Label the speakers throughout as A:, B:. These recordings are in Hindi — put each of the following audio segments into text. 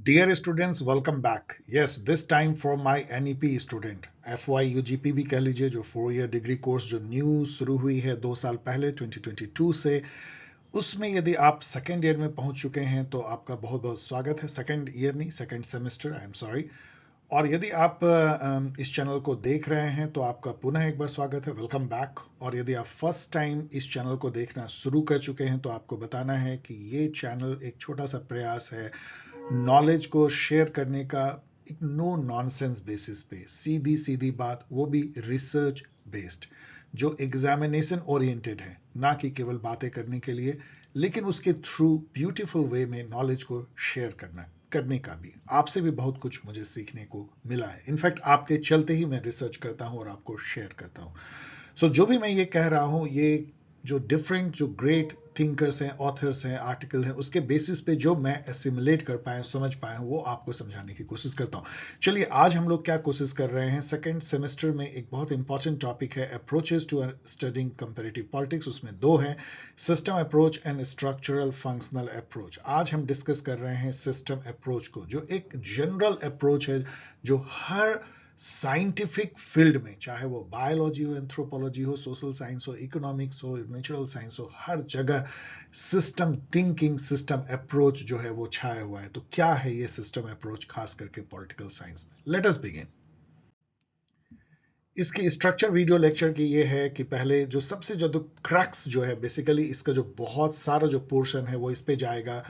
A: Dear students, welcome back. Yes, this time for my NEP student, FY UGP भी कह लीजिए, जो 4 ईयर डिग्री कोर्स जो न्यू शुरू हुई है 2 साल पहले 2022 से, उसमें यदि आप सेकेंड ईयर में पहुंच चुके हैं तो आपका बहुत बहुत स्वागत है। सेकेंड ईयर नहीं, second semester, I am sorry. और यदि आप इस चैनल को देख रहे हैं तो आपका पुनः एक बार स्वागत है, वेलकम बैक। और यदि आप फर्स्ट टाइम इस चैनल को देखना शुरू कर चुके हैं तो आपको बताना है कि ये चैनल एक छोटा सा प्रयास है नॉलेज को शेयर करने का, एक नो नॉनसेंस बेसिस पे, सीधी सीधी बात, वो भी रिसर्च बेस्ड, जो एग्जामिनेशन ओरिएंटेड है, ना कि केवल बातें करने के लिए, लेकिन उसके थ्रू ब्यूटीफुल वे में नॉलेज को शेयर करने का भी। आपसे भी बहुत कुछ मुझे सीखने को मिला है। इनफैक्ट आपके चलते ही मैं रिसर्च करता हूं और आपको शेयर करता हूं। सो जो भी मैं ये कह रहा हूं, ये जो डिफरेंट, जो ग्रेट थिंकर्स हैं, ऑथर्स हैं, आर्टिकल हैं, उसके बेसिस पे जो मैं एसिमुलेट कर पाया, समझ पाया हूं, वो आपको समझाने की कोशिश करता हूं। चलिए, आज हम लोग क्या कोशिश कर रहे हैं, सेकेंड सेमेस्टर में एक बहुत इंपॉर्टेंट टॉपिक है approaches to studying comparative politics. उसमें दो हैं, system approach and structural functional approach. आज हम डिस्कस कर रहे हैं सिस्टम अप्रोच को, जो एक जनरल अप्रोच है, जो हर साइंटिफिक फील्ड में, चाहे वो बायोलॉजी हो, एंथ्रोपोलॉजी हो, सोशल साइंस हो, इकोनॉमिक्स हो, नेचुरल साइंस हो, हर जगह सिस्टम थिंकिंग, सिस्टम अप्रोच जो है वो छाया हुआ है। तो क्या है ये सिस्टम अप्रोच, खास करके पॉलिटिकल साइंस में? Let us begin. इसकी स्ट्रक्चर वीडियो लेक्चर की ये है कि पहले जो सबसे जो क्रैक्स जो है, बेसिकली इसका जो बहुत सारा जो पोर्शन है वो इस पे जाएगा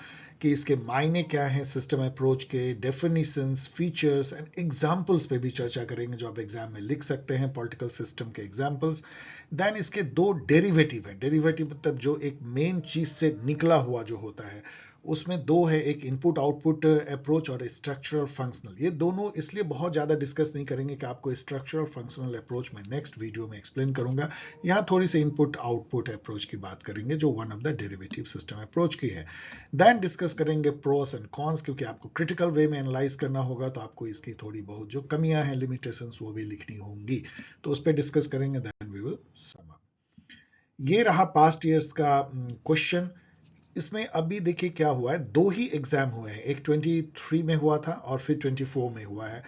A: कि इसके मायने क्या हैं, सिस्टम अप्रोच के डेफिनेशंस, फीचर्स एंड एग्जांपल्स पे भी चर्चा करेंगे, जो आप एग्जाम में लिख सकते हैं, पॉलिटिकल सिस्टम के एग्जांपल्स। देन इसके दो डेरिवेटिव हैं। डेरिवेटिव मतलब जो एक मेन चीज से निकला हुआ जो होता है, उसमें दो है, एक इनपुट आउटपुट अप्रोच और स्ट्रक्चरल फंक्शनल। ये दोनों इसलिए बहुत ज्यादा डिस्कस नहीं करेंगे कि आपको स्ट्रक्चरल फंक्शनल अप्रोच में नेक्स्ट वीडियो में एक्सप्लेन करूंगा। यहाँ थोड़ी सी इनपुट आउटपुट अप्रोच की बात करेंगे, जो one of the derivative system approach की है। देन डिस्कस करेंगे प्रोस एंड कॉन्स, क्योंकि आपको क्रिटिकल वे में एनालाइज करना होगा, तो आपको इसकी थोड़ी बहुत जो कमियां हैं, लिमिटेशंस, वो भी लिखनी होंगी, तो उस पर डिस्कस करेंगे। Then we will sum up. ये रहा पास्ट ईयर्स का क्वेश्चन। इसमें अभी देखिए क्या हुआ है, दो ही एग्जाम हुए हैं, एक 23 में हुआ था और फिर 24 में हुआ है।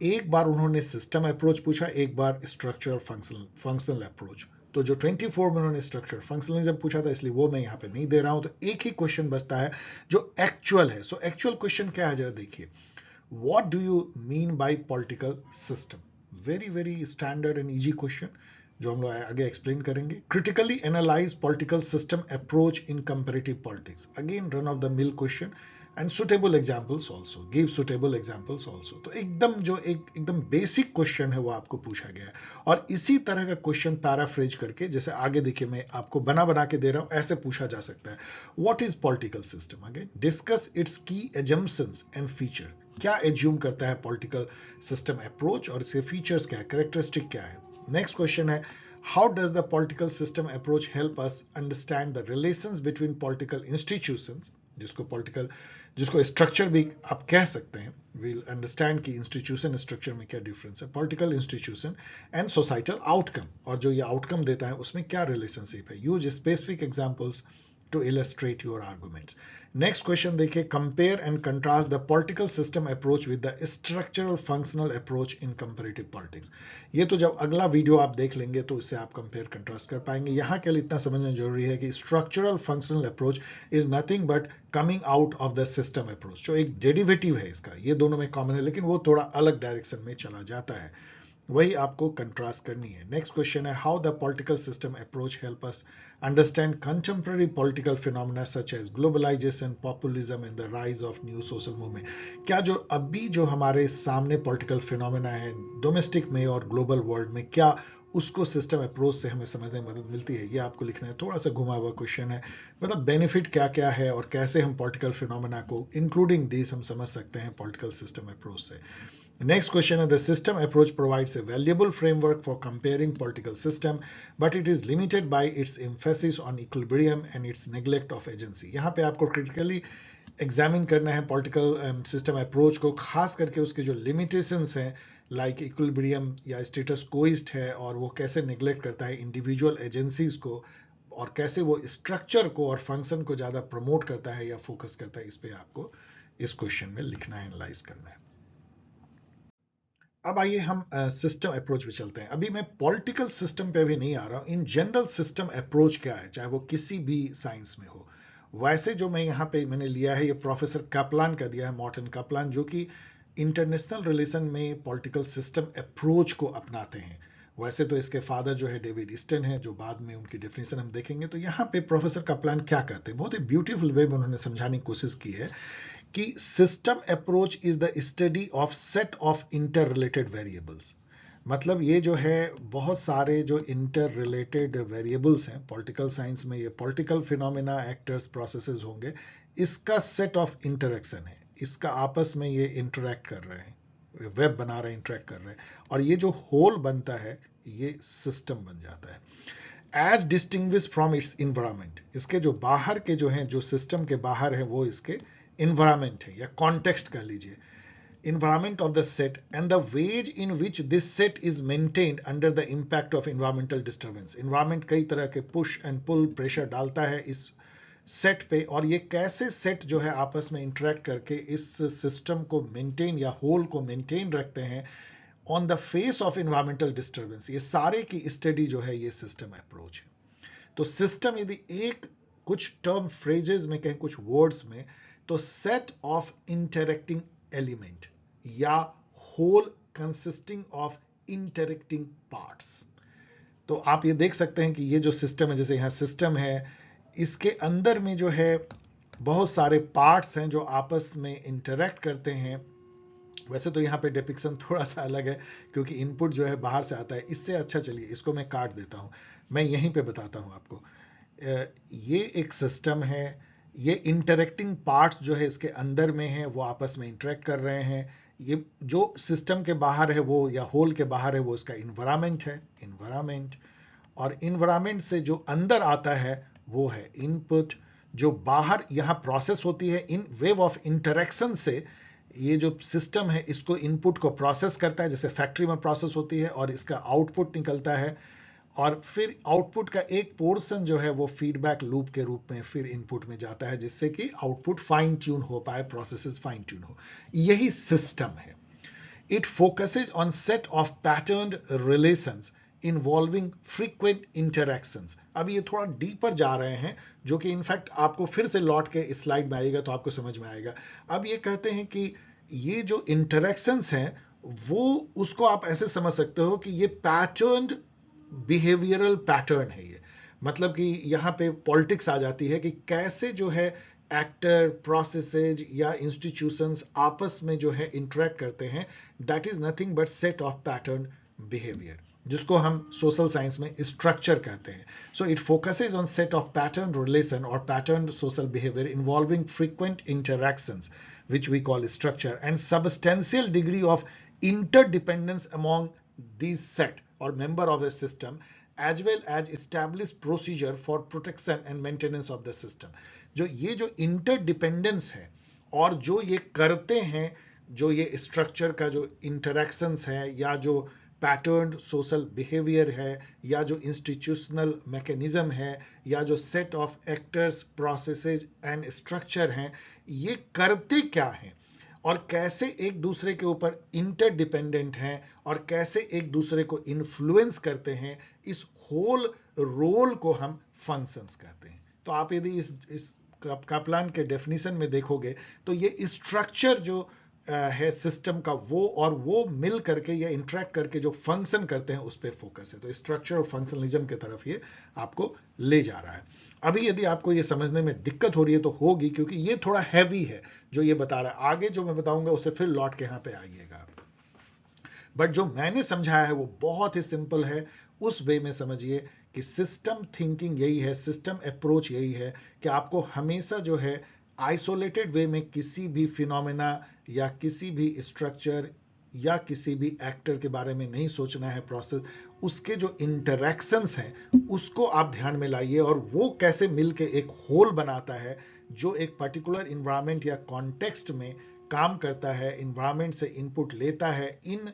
A: एक बार उन्होंने सिस्टम अप्रोच पूछा, एक बार स्ट्रक्चरल फंक्शनल अप्रोच। तो जो 24 में उन्होंने स्ट्रक्चर फंक्शनलिज्म पूछा था, इसलिए वो मैं यहाँ पे नहीं दे रहा हूं। तो एक ही क्वेश्चन बचता है जो एक्चुअल है। सो एक्चुअल क्वेश्चन क्या है, जरा देखिए, what do you mean by political system? Very very standard and easy question, जो हम लोग आगे एक्सप्लेन करेंगे। Critically analyse political system approach in comparative politics, again run of the mill question, and suitable examples also, give suitable examples also. तो एकदम जो एकदम बेसिक क्वेश्चन है वो आपको पूछा गया है। और इसी तरह का क्वेश्चन पैराफ्रेज करके, जैसे आगे देखिए मैं आपको बना बना के दे रहा हूं, ऐसे पूछा जा सकता है। What is political system? Again discuss it's की एजम्पशंस एंड फीचर। क्या एज्यूम करता है पॉलिटिकल सिस्टम अप्रोच और इसके फीचर्स क्या है, कैरेक्टरिस्टिक क्या है। नेक्स्ट क्वेश्चन है, how does the political system approach help us understand the relations between political institutions, जिसको स्ट्रक्चर भी आप कह सकते हैं, we'll understand कि इंस्टीट्यूशन स्ट्रक्चर में क्या डिफरेंस है, political institution and societal outcome, और जो ये आउटकम देता है उसमें क्या रिलेशनशिप है। Use specific examples to illustrate your arguments. Next question देखिए, compare and contrast the political system approach with the structural functional approach in comparative politics. ये तो जब अगला वीडियो आप देख लेंगे तो इससे आप कंपेयर कंट्रास्ट कर पाएंगे। यहाँ के लिए इतना समझना जरूरी है कि structural functional approach is nothing but coming out of the system approach, जो एक डेरिवेटिव है इसका, ये दोनों में कॉमन है, लेकिन वो थोड़ा अलग डायरेक्शन में चला जाता है, वही आपको कंट्रास्ट करनी है। नेक्स्ट क्वेश्चन है, how the political system approach help us understand contemporary political phenomena such as globalisation, populism and the rise of new social movement. क्या जो अभी जो हमारे सामने पॉलिटिकल फिनोमेना है डोमेस्टिक में और ग्लोबल वर्ल्ड में, क्या उसको सिस्टम अप्रोच से हमें समझने में मदद मिलती है? ये आपको लिखना है। थोड़ा सा घुमा हुआ क्वेश्चन है, मतलब बेनिफिट क्या क्या है और कैसे हम पॉलिटिकल फिनोमेना को इंक्लूडिंग दिस हम समझ सकते हैं पॉलिटिकल सिस्टम अप्रोच से। Next question is, the system approach provides a valuable framework for comparing political system, but it is limited by its emphasis on equilibrium and its neglect of agency. यहाँ पे आपको critically एग्जामिन करना है पॉलिटिकल सिस्टम अप्रोच को, खास करके उसके जो लिमिटेशंस हैं, लाइक इक्विलिब्रियम या स्टेटस कोइस्ट है, और वो कैसे निगलेक्ट करता है इंडिविजुअल एजेंसीज को, और कैसे वो स्ट्रक्चर को और फंक्शन को ज़्यादा प्रमोट करता है या फोकस करता है, इस पे आपको इस क्वेश्चन में लिखना है, एनालाइज करना है। अब आइए हम सिस्टम अप्रोच पे चलते हैं। अभी मैं पॉलिटिकल सिस्टम पे भी नहीं आ रहा हूं, इन जनरल सिस्टम अप्रोच क्या है, चाहे वो किसी भी साइंस में हो। वैसे जो मैं यहाँ पे मैंने लिया है, ये प्रोफेसर कैपलान का दिया है, मॉर्टन कैपलान, जो कि इंटरनेशनल रिलेशन में पॉलिटिकल सिस्टम अप्रोच को अपनाते हैं। वैसे तो इसके फादर जो है डेविड ईस्टन है, जो बाद में उनकी डेफिनेशन हम देखेंगे। तो यहाँ पे प्रोफेसर कैपलान क्या कहते हैं, बहुत ही ब्यूटीफुल वे में उन्होंने समझाने की कोशिश की है कि system approach is the study of set of inter related variables. मतलब ये जो है बहुत सारे जो इंटर रिलेटेड वेरिएबल्स हैं पॉलिटिकल साइंस में, ये पॉलिटिकल फिनोमेना, एक्टर्स, प्रोसेसेस होंगे, इसका सेट ऑफ इंटरेक्शन है, इसका आपस में ये इंटरेक्ट कर रहे हैं, वेब बना रहे हैं, इंटरेक्ट कर रहे हैं, और ये जो होल बनता है ये सिस्टम बन जाता है। As distinguish from its environment, इसके जो बाहर के जो हैं, जो सिस्टम के बाहर है, वो इसके इन्वायरमेंट है या कॉन्टेक्स्ट कह लीजिए, environment of the set and the ways in which this set is maintained under the impact of environmental disturbance। environment कई तरह के पुश एंड पुल प्रेशर डालता है इस सेट पे, और ये कैसे सेट जो है आपस में इंटरेक्ट करके इस सिस्टम को मेंटेन या होल को मेंटेन रखते हैं on the face of environmental disturbance। ये सारे की स्टडी जो है ये सिस्टम अप्रोच है। तो सिस्टम यदि एक कुछ टर्म फ्रेजेस में कहें, कुछ वर्ड्स में, तो सेट ऑफ इंटरेक्टिंग एलिमेंट या whole consisting of interacting parts. तो आप ये देख सकते हैं कि ये जो सिस्टम है, जैसे यहाँ सिस्टम है, इसके अंदर में जो है बहुत सारे पार्ट्स हैं जो आपस में इंटरेक्ट करते हैं। वैसे तो यहाँ पे डिपिक्शन थोड़ा सा अलग है क्योंकि इनपुट जो है बाहर से आता है, इससे अच्छा चलिए इसको मैं काट देता हूँ, मैं यहीं पे बताता हूँ आपको। ये एक सिस्टम है, ये इंटरेक्टिंग पार्ट्स जो है इसके अंदर में है, वो आपस में इंटरेक्ट कर रहे हैं। ये जो सिस्टम के बाहर है वो, या होल के बाहर है, वो इसका इन्वायरमेंट है, इन्वायरमेंट। और इन्वायरमेंट से जो अंदर आता है वो है इनपुट। जो बाहर यहाँ प्रोसेस होती है, इन वेव ऑफ इंटरेक्शन से ये जो सिस्टम है इसको इनपुट को प्रोसेस करता है, जैसे फैक्ट्री में प्रोसेस होती है, और इसका आउटपुट निकलता है, और फिर आउटपुट का एक पोर्शन जो है वो फीडबैक लूप के रूप में फिर इनपुट में जाता है, जिससे कि आउटपुट फाइन ट्यून हो पाए, प्रोसेसेस फाइन ट्यून हो। यही सिस्टम है। It focuses on set of patterned relations involving frequent interactions. अब ये थोड़ा डीपर जा रहे हैं, जो कि इनफैक्ट आपको फिर से लौट के इस स्लाइड में आएगा तो आपको समझ में आएगा। अब ये कहते हैं कि ये जो इंटरैक्शंस हैं वो, उसको आप ऐसे समझ सकते हो कि ये पैटर्न्ड बिहेवियरल पैटर्न है। ये मतलब कि यहाँ पे पॉलिटिक्स आ जाती है कि कैसे जो है एक्टर, प्रोसेसेज या इंस्टीट्यूशंस आपस में जो है इंटरेक्ट करते हैं। That is nothing but set of pattern behaviour, जिसको हम सोशल साइंस में स्ट्रक्चर कहते हैं। So it focuses on set of pattern relation और pattern social behaviour involving frequent interactions which we call structure and substantial degree of interdependence among these set or member of the system as well as established procedure for protection and maintenance of the system। जो ये जो interdependence है और जो ये करते हैं, जो ये structure का जो interactions है, या जो पैटर्न सोशल बिहेवियर है, या जो इंस्टीट्यूशनल मैकेनिज्म है, या जो set of actors, processes and structure हैं, ये करते क्या हैं और कैसे एक दूसरे के ऊपर इंटरडिपेंडेंट हैं और कैसे एक दूसरे को इन्फ्लुएंस करते हैं, इस होल रोल को हम फंक्शंस कहते हैं। तो आप यदि इस कैपलान के डेफिनेशन में देखोगे तो ये स्ट्रक्चर जो है सिस्टम का, वो और वो मिल करके या इंटरेक्ट करके जो फंक्शन करते हैं उस पर फोकस है। तो स्ट्रक्चर और फंक्शनलिज्म की तरफ ये आपको ले जा रहा है। अभी यदि आपको ये समझने में दिक्कत हो रही है तो होगी, क्योंकि ये थोड़ा हैवी है जो ये बता रहा है। आगे जो मैं बताऊंगा उससे फिर लौट के यहाँ पे आइएगा। बट जो मैंने समझाया है वो बहुत ही सिंपल है, उस वे में समझिए कि सिस्टम थिंकिंग यही है, सिस्टम अप्रोच यही है कि आपको हमेशा जो है आइसोलेटेड वे में किसी भी फिनोमेना या किसी भी स्ट्रक्चर या किसी भी एक्टर के बारे में नहीं सोचना है, प्रोसेस, उसके जो इंटरैक्शंस हैं उसको आप ध्यान में लाइए, और वो कैसे मिलके एक होल बनाता है जो एक पर्टिकुलर इन्वायरमेंट या कॉन्टेक्स्ट में काम करता है, इन्वायरमेंट से इनपुट लेता है, इन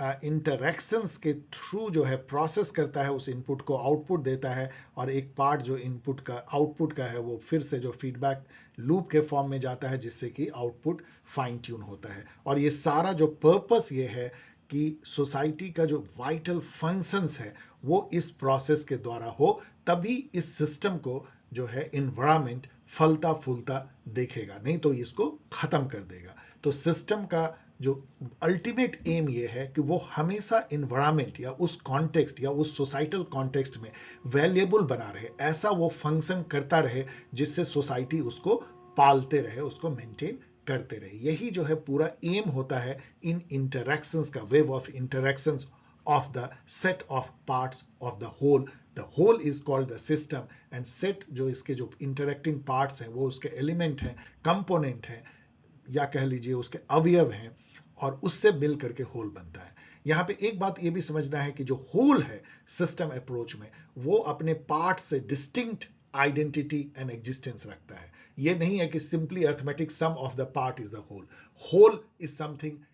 A: इंटरेक्शंस के थ्रू जो है प्रोसेस करता है, उस इनपुट को आउटपुट देता है, और एक पार्ट जो इनपुट का आउटपुट का है वो फिर से जो फीडबैक लूप के फॉर्म में जाता है, जिससे कि आउटपुट फाइन ट्यून होता है। और ये सारा जो पर्पस ये है कि सोसाइटी का जो वाइटल फंक्शंस है वो इस प्रोसेस के द्वारा हो, तभी इस सिस्टम को जो है इन्वायरमेंट फलता फूलता देखेगा, नहीं तो इसको खत्म कर देगा। तो सिस्टम का जो अल्टीमेट एम ये है कि वो हमेशा इन्वायरमेंट या उस कॉन्टेक्स्ट या उस सोसाइटल कॉन्टेक्स्ट में वैल्यूएबल बना रहे, ऐसा वो फंक्शन करता रहे जिससे सोसाइटी उसको पालते रहे, उसको मेंटेन करते रहे। यही जो है पूरा एम होता है इन इंटरैक्शंस का, wave of interactions of the set of parts of the whole. The whole is called the system, and set जो इसके जो interacting parts हैं वो उसके element हैं, component हैं, या कह लीजिए उसके अवयव हैं, और उससे मिल करके whole बनता है। यहाँ पे एक बात ये भी समझना है कि जो whole है system approach में, वो अपने part से distinct identity and existence रखता है। ये नहीं है कि simply arithmetic sum of the part is the whole. Whole is something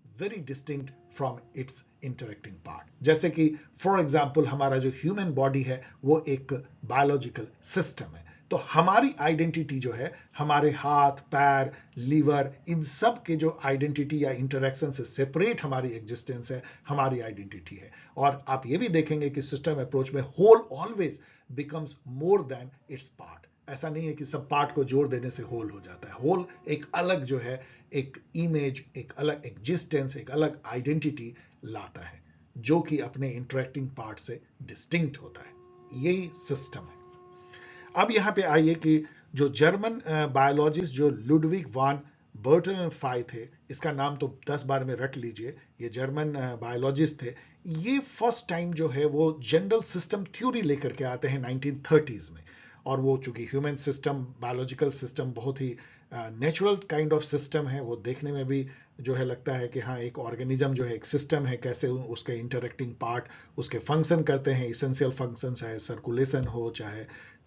A: very distinct from its interacting part. जैसे कि फॉर एग्जाम्पल हमारा जो ह्यूमन बॉडी है वो एक बायोलॉजिकल सिस्टम है, तो हमारी आइडेंटिटी जो है, हमारे हाथ पैर लीवर, इन सब के जो आइडेंटिटी या इंटरेक्शन से सेपरेट हमारी एग्जिस्टेंस है, हमारी आइडेंटिटी है। और आप ये भी देखेंगे कि सिस्टम अप्रोच में whole always becomes more than its part. ऐसा नहीं है कि सब पार्ट को जोड़ देने से होल हो जाता है। होल एक अलग जो है एक इमेज, एक अलग एग्जिस्टेंस, एक अलग आइडेंटिटी लाता है, जो कि अपने इंटरेक्टिंग पार्ट से डिस्टिंक्ट होता है। यही सिस्टम है। अब यहां पे आइए कि जो जर्मन बायोलॉजिस्ट जो लुडविग वान बर्टनफ्राई थे, इसका नाम तो 10 बार में रट लीजिए, ये जर्मन बायोलॉजिस्ट थे। ये फर्स्ट टाइम जो है वो जनरल सिस्टम थ्योरी लेकर के आते हैं 1930s में। और वो चूंकि ह्यूमन सिस्टम, बायोलॉजिकल सिस्टम बहुत ही नेचुरल काइंड ऑफ सिस्टम है, वो देखने में भी जो है लगता है कि हाँ एक ऑर्गेनिज्म जो है एक सिस्टम है, कैसे उसके इंटरेक्टिंग पार्ट उसके फंक्शन करते हैं, इसेंशियल फंक्शन, चाहे सर्कुलेशन हो, चाहे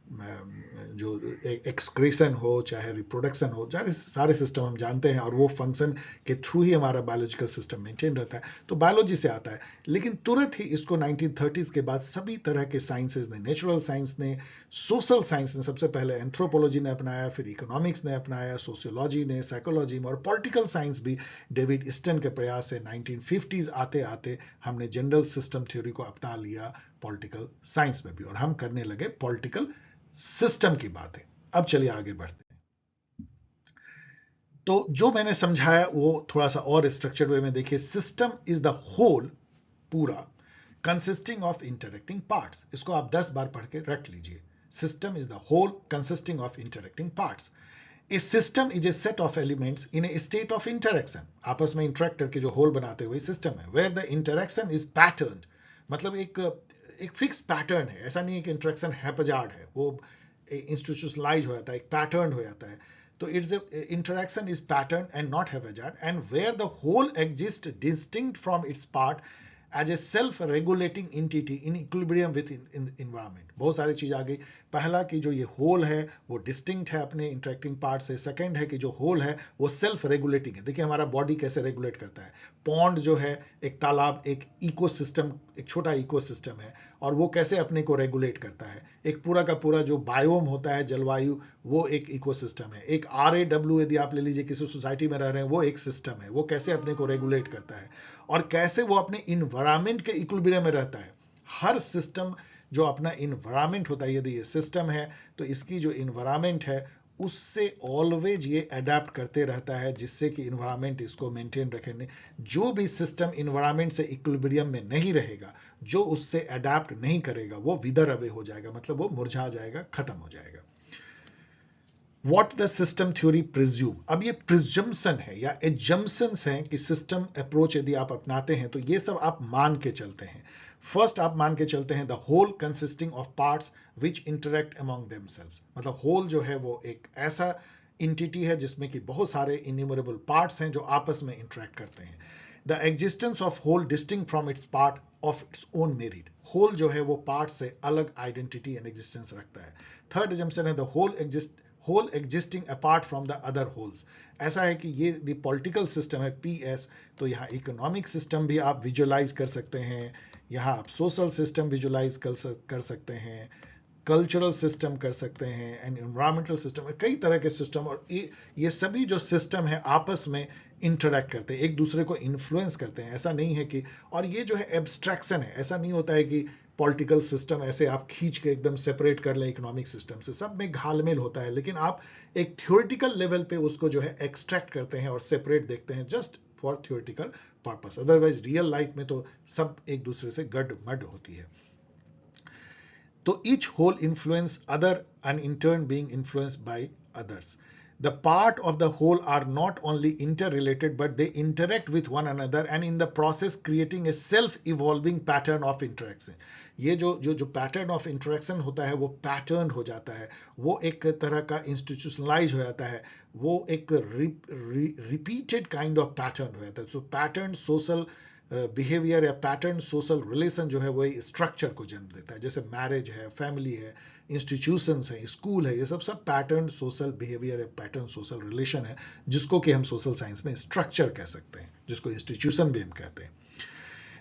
A: जो एक्सक्रीशन हो, चाहे रिप्रोडक्शन हो, सारे सिस्टम हम जानते हैं, और वो फंक्शन के थ्रू ही हमारा बायोलॉजिकल सिस्टम मेंटेन रहता है। तो बायोलॉजी से आता है, लेकिन तुरंत ही इसको 1930s के बाद सभी तरह के साइंसेज ने, नेचुरल साइंस ने, सोशल साइंस ने, सबसे पहले एंथ्रोपोलॉजी ने अपनाया, फिर इकोनॉमिक्स ने अपनाया, सोशियोलॉजी ने, साइकोलॉजी में, और पॉलिटिकल साइंस भी डेविड ईस्टन के प्रयास से 1950s आते आते हमने जनरल सिस्टम थ्योरी को अपना लिया पॉलिटिकल साइंस में भी, और हम करने लगे पॉलिटिकल सिस्टम की बातें। अब चलिए आगे बढ़ते हैं। तो जो मैंने समझाया वो थोड़ा सा और स्ट्रक्चर्ड वे में देखिए। सिस्टम इज द होल, पूरा, कंसिस्टिंग ऑफ इंटरेक्टिंग पार्ट्स। इसको आप 10 बार पढ़ के रट लीजिए। System is the whole consisting of interacting parts. A system is a set of elements in a state of interaction. आपस में इंटरेक्ट करके जो होल बनाते हुए सिस्टम है, where the interaction is pattern, मतलब एक फिक्स पैटर्न है। ऐसा नहीं है कि इंटरेक्शन हैपजार्ड है, वो इंस्टीट्यूशनलाइज हो जाता है, एक पैटर्न हो जाता है। तो its interaction is pattern and not haphazard, and where the whole exist distinct from its part as a self regulating entity in equilibrium with environment. बहुत सारी चीज आ गई। पहला कि जो ये होल है वो डिस्टिंक्ट है अपने इंटरेक्टिंग पार्ट से। सेकंड है कि जो होल है वो सेल्फ रेगुलेटिंग है। देखिए हमारा बॉडी कैसे रेगुलेट करता है। पॉन्ड जो है एक तालाब, एक इकोसिस्टम, एक छोटा इकोसिस्टम है, और वो कैसे अपने को रेगुलेट करता है। एक पूरा का पूरा जो बायोम होता है, जलवायु, वो एक इकोसिस्टम है। एक RAW यदि आप ले लीजिए, किसी सोसाइटी में रह रहे हैं, वो एक सिस्टम है, वो कैसे अपने को रेगुलेट करता है, और कैसे वो अपने इन्वायरमेंट के इक्विलिब्रियम में रहता है। हर सिस्टम जो अपना इन्वायरमेंट होता है, यदि ये सिस्टम है तो इसकी जो इन्वायरमेंट है उससे ऑलवेज ये अडेप्ट करते रहता है, जिससे कि इन्वायरमेंट इसको मेंटेन रखने। जो भी सिस्टम इन्वायरमेंट से इक्विलिब्रियम में नहीं रहेगा, जो उससे अडेप्ट नहीं करेगा, वो विदर अवे हो जाएगा, मतलब वो मुरझा जाएगा, खत्म हो जाएगा। What the system theory presume, अब ये प्रिजम्पशन है या एजम्पशंस हैं कि सिस्टम अप्रोच यदि आप अपनाते हैं तो ये सब आप मान के चलते हैं। फर्स्ट आप मान के चलते हैं the whole consisting of parts which interact among themselves, मतलब होल जो है वो एक ऐसा इंटिटी है जिसमें कि बहुत सारे इन्यूमरेबल पार्ट्स हैं जो आपस में इंटरेक्ट करते हैं। The existence of whole distinct from its part of its own merit, whole जो है वो पार्ट से अलग आइडेंटिटी एंड एग्जिस्टेंस रखता है। थर्ड एजम्पशन है the whole existing apart from the other wholes. ऐसा है कि ये द पॉलिटिकल सिस्टम है PS, तो यहाँ इकोनॉमिक सिस्टम भी आप विजुअलाइज कर सकते हैं, यहाँ आप सोशल सिस्टम विजुअलाइज कर सकते हैं, कल्चरल सिस्टम कर सकते हैं, एंड एनवायरमेंटल सिस्टम, कई तरह के सिस्टम, और ये सभी जो सिस्टम है आपस में इंटरेक्ट करते हैं, एक दूसरे को इन्फ्लुएंस करते हैं। ऐसा नहीं है कि, और ये जो है एब्स्ट्रैक्शन है, ऐसा नहीं होता है कि पॉलिटिकल सिस्टम ऐसे आप खींच के एकदम सेपरेट कर लें इकोनॉमिक सिस्टम से, सब में घालमेल होता है, लेकिन आप एक थ्योरेटिकल लेवल पे उसको जो है एक्सट्रैक्ट करते हैं और सेपरेट देखते हैं just for theoretical purpose. Otherwise real life में तो सब एक दूसरे से गड-मड होती है। तो each whole influence other and in turn being influenced by others. The part of the whole are not only interrelated but they interact with one another and in the process creating a self-evolving pattern of interaction. ये जो पैटर्न ऑफ इंटरेक्शन होता है वो पैटर्न हो जाता है, वो एक तरह का इंस्टीट्यूशनलाइज हो जाता है, वो एक रिपीटेड काइंड ऑफ पैटर्न हो जाता है। सो पैटर्न सोशल बिहेवियर या पैटर्न सोशल रिलेशन जो है वो स्ट्रक्चर को जन्म देता है, जैसे मैरिज है, फैमिली है, इंस्टीट्यूशंस है, स्कूल है, ये सब पैटर्न सोशल बिहेवियर या पैटर्न सोशल रिलेशन है, जिसको कि हम सोशल साइंस में स्ट्रक्चर कह सकते हैं, जिसको इंस्टीट्यूशन भी हम कहते हैं।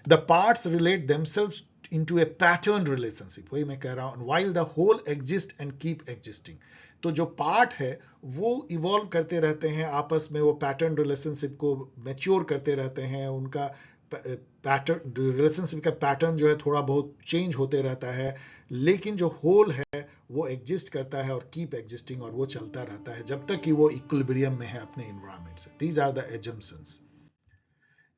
A: The parts relate themselves into a pattern relationship, वही मैं कह रहा हूं, while the whole exist and keep existing. तो जो पार्ट है वो इवॉल्व करते रहते हैं आपस में, वो पैटर्न रिलेशनशिप को मैच्योर करते रहते हैं, उनका पैटर्न रिलेशनशिप का पैटर्न जो है थोड़ा बहुत चेंज होते रहता है, लेकिन जो होल है वो एग्जिस्ट करता है और कीप एग्जिस्टिंग, और वो चलता रहता है जब तक कि वो इक्विलिब्रियम में है अपने एनवायरनमेंट से। These are the assumptions.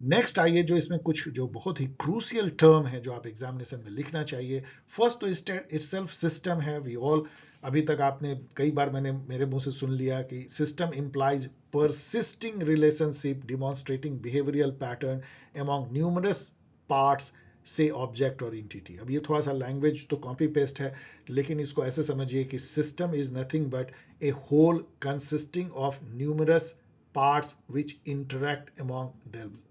A: Next आइए, जो इसमें कुछ जो बहुत ही क्रूशियल टर्म है जो आप एग्जामिनेशन में लिखना चाहिए। फर्स्ट तो इटसेल्फ सिस्टम है, वी ऑल, अभी तक आपने कई बार मैंने मेरे मुंह से सुन लिया कि system implies persisting relationship demonstrating behavioural pattern among numerous parts से ऑब्जेक्ट और एंटिटी। अब ये थोड़ा सा लैंग्वेज तो कॉपी पेस्ट है, लेकिन इसको ऐसे समझिए कि system is nothing but a whole consisting of numerous parts which interact among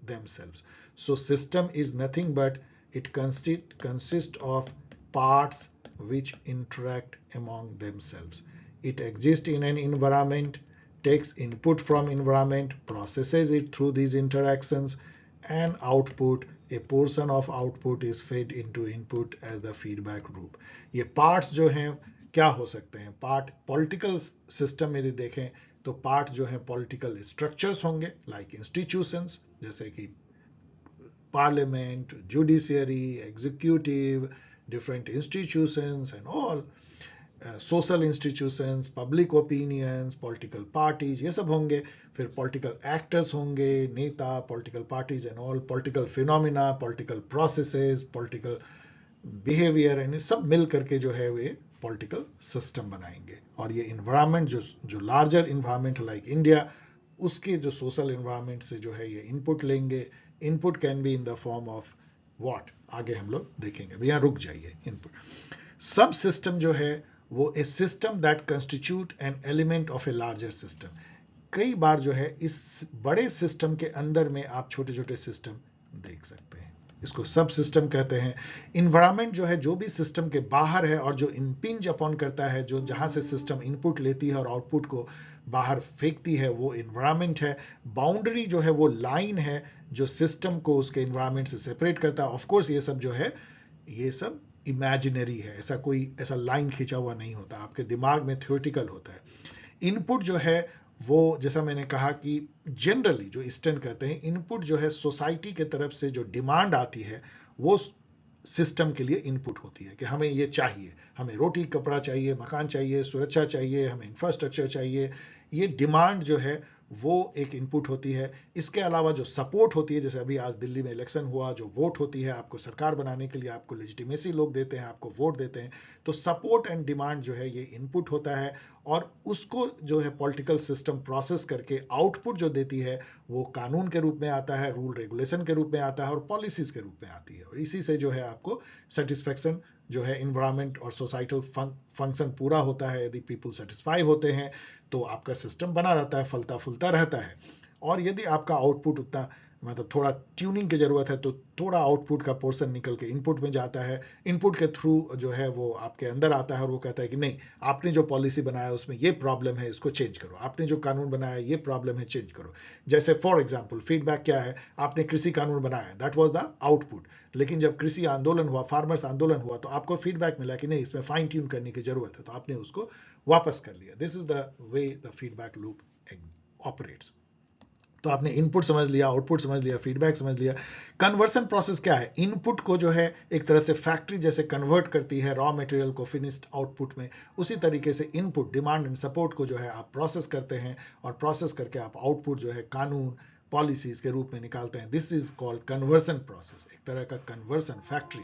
A: themselves. So system is nothing but it consists of parts which interact among themselves. It exists in an environment, takes input from environment, processes it through these interactions, and output, a portion of output is fed into input as the feedback loop. ये parts जो हैं क्या हो सकते हैं? पार्ट पॉलिटिकल सिस्टम में देखें तो पार्ट जो है पॉलिटिकल स्ट्रक्चर्स होंगे, लाइक इंस्टीट्यूशंस, जैसे कि parliament, judiciary, executive, different institutions and all, social institutions, public opinions, political parties, ये सब होंगे। फिर पॉलिटिकल एक्टर्स होंगे, नेता, political parties and all, political phenomena, political processes, political behaviour, and सब मिल करके जो है वे पॉलिटिकल सिस्टम बनाएंगे। और ये इन्वायरमेंट जो लार्जर इन्वायरमेंट लाइक इंडिया, उसके जो सोशल इन्वायरमेंट से जो है ये इनपुट लेंगे। Input can be in the form of what, आगे हम लोग देखेंगे, अभी यहाँ रुक जाइए। इनपुट सब सिस्टम जो है वो a system that constitute an element of a larger system. कई बार जो है इस बड़े सिस्टम के अंदर में आप छोटे छोटे सिस्टम देख सकते हैं, इसको सब सिस्टम कहते हैं। इन्वायरमेंट जो है जो भी सिस्टम के बाहर है और जो इंपिंज अपॉन करता है, जो जहां से सिस्टम इनपुट लेती है और आउटपुट को बाहर फेंकती है, वो इन्वायरमेंट है। बाउंड्री जो है वो लाइन है जो सिस्टम को उसके इन्वायरमेंट से सेपरेट करता है। ऑफ कोर्स ये सब जो है ये सब इमेजिनरी है, ऐसा कोई ऐसा लाइन खींचा हुआ नहीं होता, आपके दिमाग में थ्योरेटिकल होता है। इनपुट जो है वो, जैसा मैंने कहा कि जनरली जो ईस्टर्न कहते हैं, इनपुट जो है सोसाइटी के तरफ से जो डिमांड आती है वो सिस्टम के लिए इनपुट होती है कि हमें ये चाहिए, हमें रोटी कपड़ा चाहिए, मकान चाहिए, सुरक्षा चाहिए, हमें इंफ्रास्ट्रक्चर चाहिए। ये डिमांड जो है वो एक इनपुट होती है। इसके अलावा जो सपोर्ट होती है, जैसे अभी आज दिल्ली में इलेक्शन हुआ, जो वोट होती है आपको सरकार बनाने के लिए, आपको लेजिटिमेसी लोग देते हैं, आपको वोट देते हैं, तो सपोर्ट एंड डिमांड जो है ये इनपुट होता है। और उसको जो है पॉलिटिकल सिस्टम प्रोसेस करके आउटपुट जो देती है वो कानून के रूप में आता है, रूल रेगुलेशन के रूप में आता है और पॉलिसीज के रूप में आती है। और इसी से जो है आपको सेटिस्फेक्शन जो है इन्वायरमेंट और सोसाइटल फंक्शन पूरा होता है। यदि पीपल सेटिस्फाई होते हैं तो आपका सिस्टम बना रहता है, फलता फूलता रहता है। और यदि आपका आउटपुट उतना मतलब थोड़ा ट्यूनिंग की जरूरत है तो थोड़ा आउटपुट का पोर्शन निकल के इनपुट में जाता है, इनपुट के थ्रू जो है वो आपके अंदर आता है और वो कहता है कि नहीं, आपने जो पॉलिसी बनाया उसमें ये प्रॉब्लम है, इसको चेंज करो, आपने जो कानून बनाया ये प्रॉब्लम है, चेंज करो। जैसे फॉर एग्जाम्पल फीडबैक क्या है, आपने कृषि कानून बनाया, दैट वॉज द आउटपुट, लेकिन जब कृषि आंदोलन हुआ, फार्मर्स आंदोलन हुआ, तो आपको फीडबैक मिला कि नहीं, इसमें फाइन ट्यून करने की जरूरत है, तो आपने उसको वापस कर लिया। This is the way the feedback loop operates. तो आपने इनपुट समझ लिया, आउटपुट समझ लिया, फीडबैक समझ लिया। कन्वर्सन प्रोसेस क्या है, इनपुट को जो है एक तरह से फैक्ट्री जैसे कन्वर्ट करती है रॉ मटेरियल को फिनिश्ड आउटपुट में, उसी तरीके से इनपुट, डिमांड एंड सपोर्ट को जो है आप प्रोसेस करते हैं, और प्रोसेस करके आप आउटपुट जो है कानून, पॉलिसीज के रूप में निकालते हैं। This is called conversion process, एक तरह का कन्वर्सन फैक्ट्री।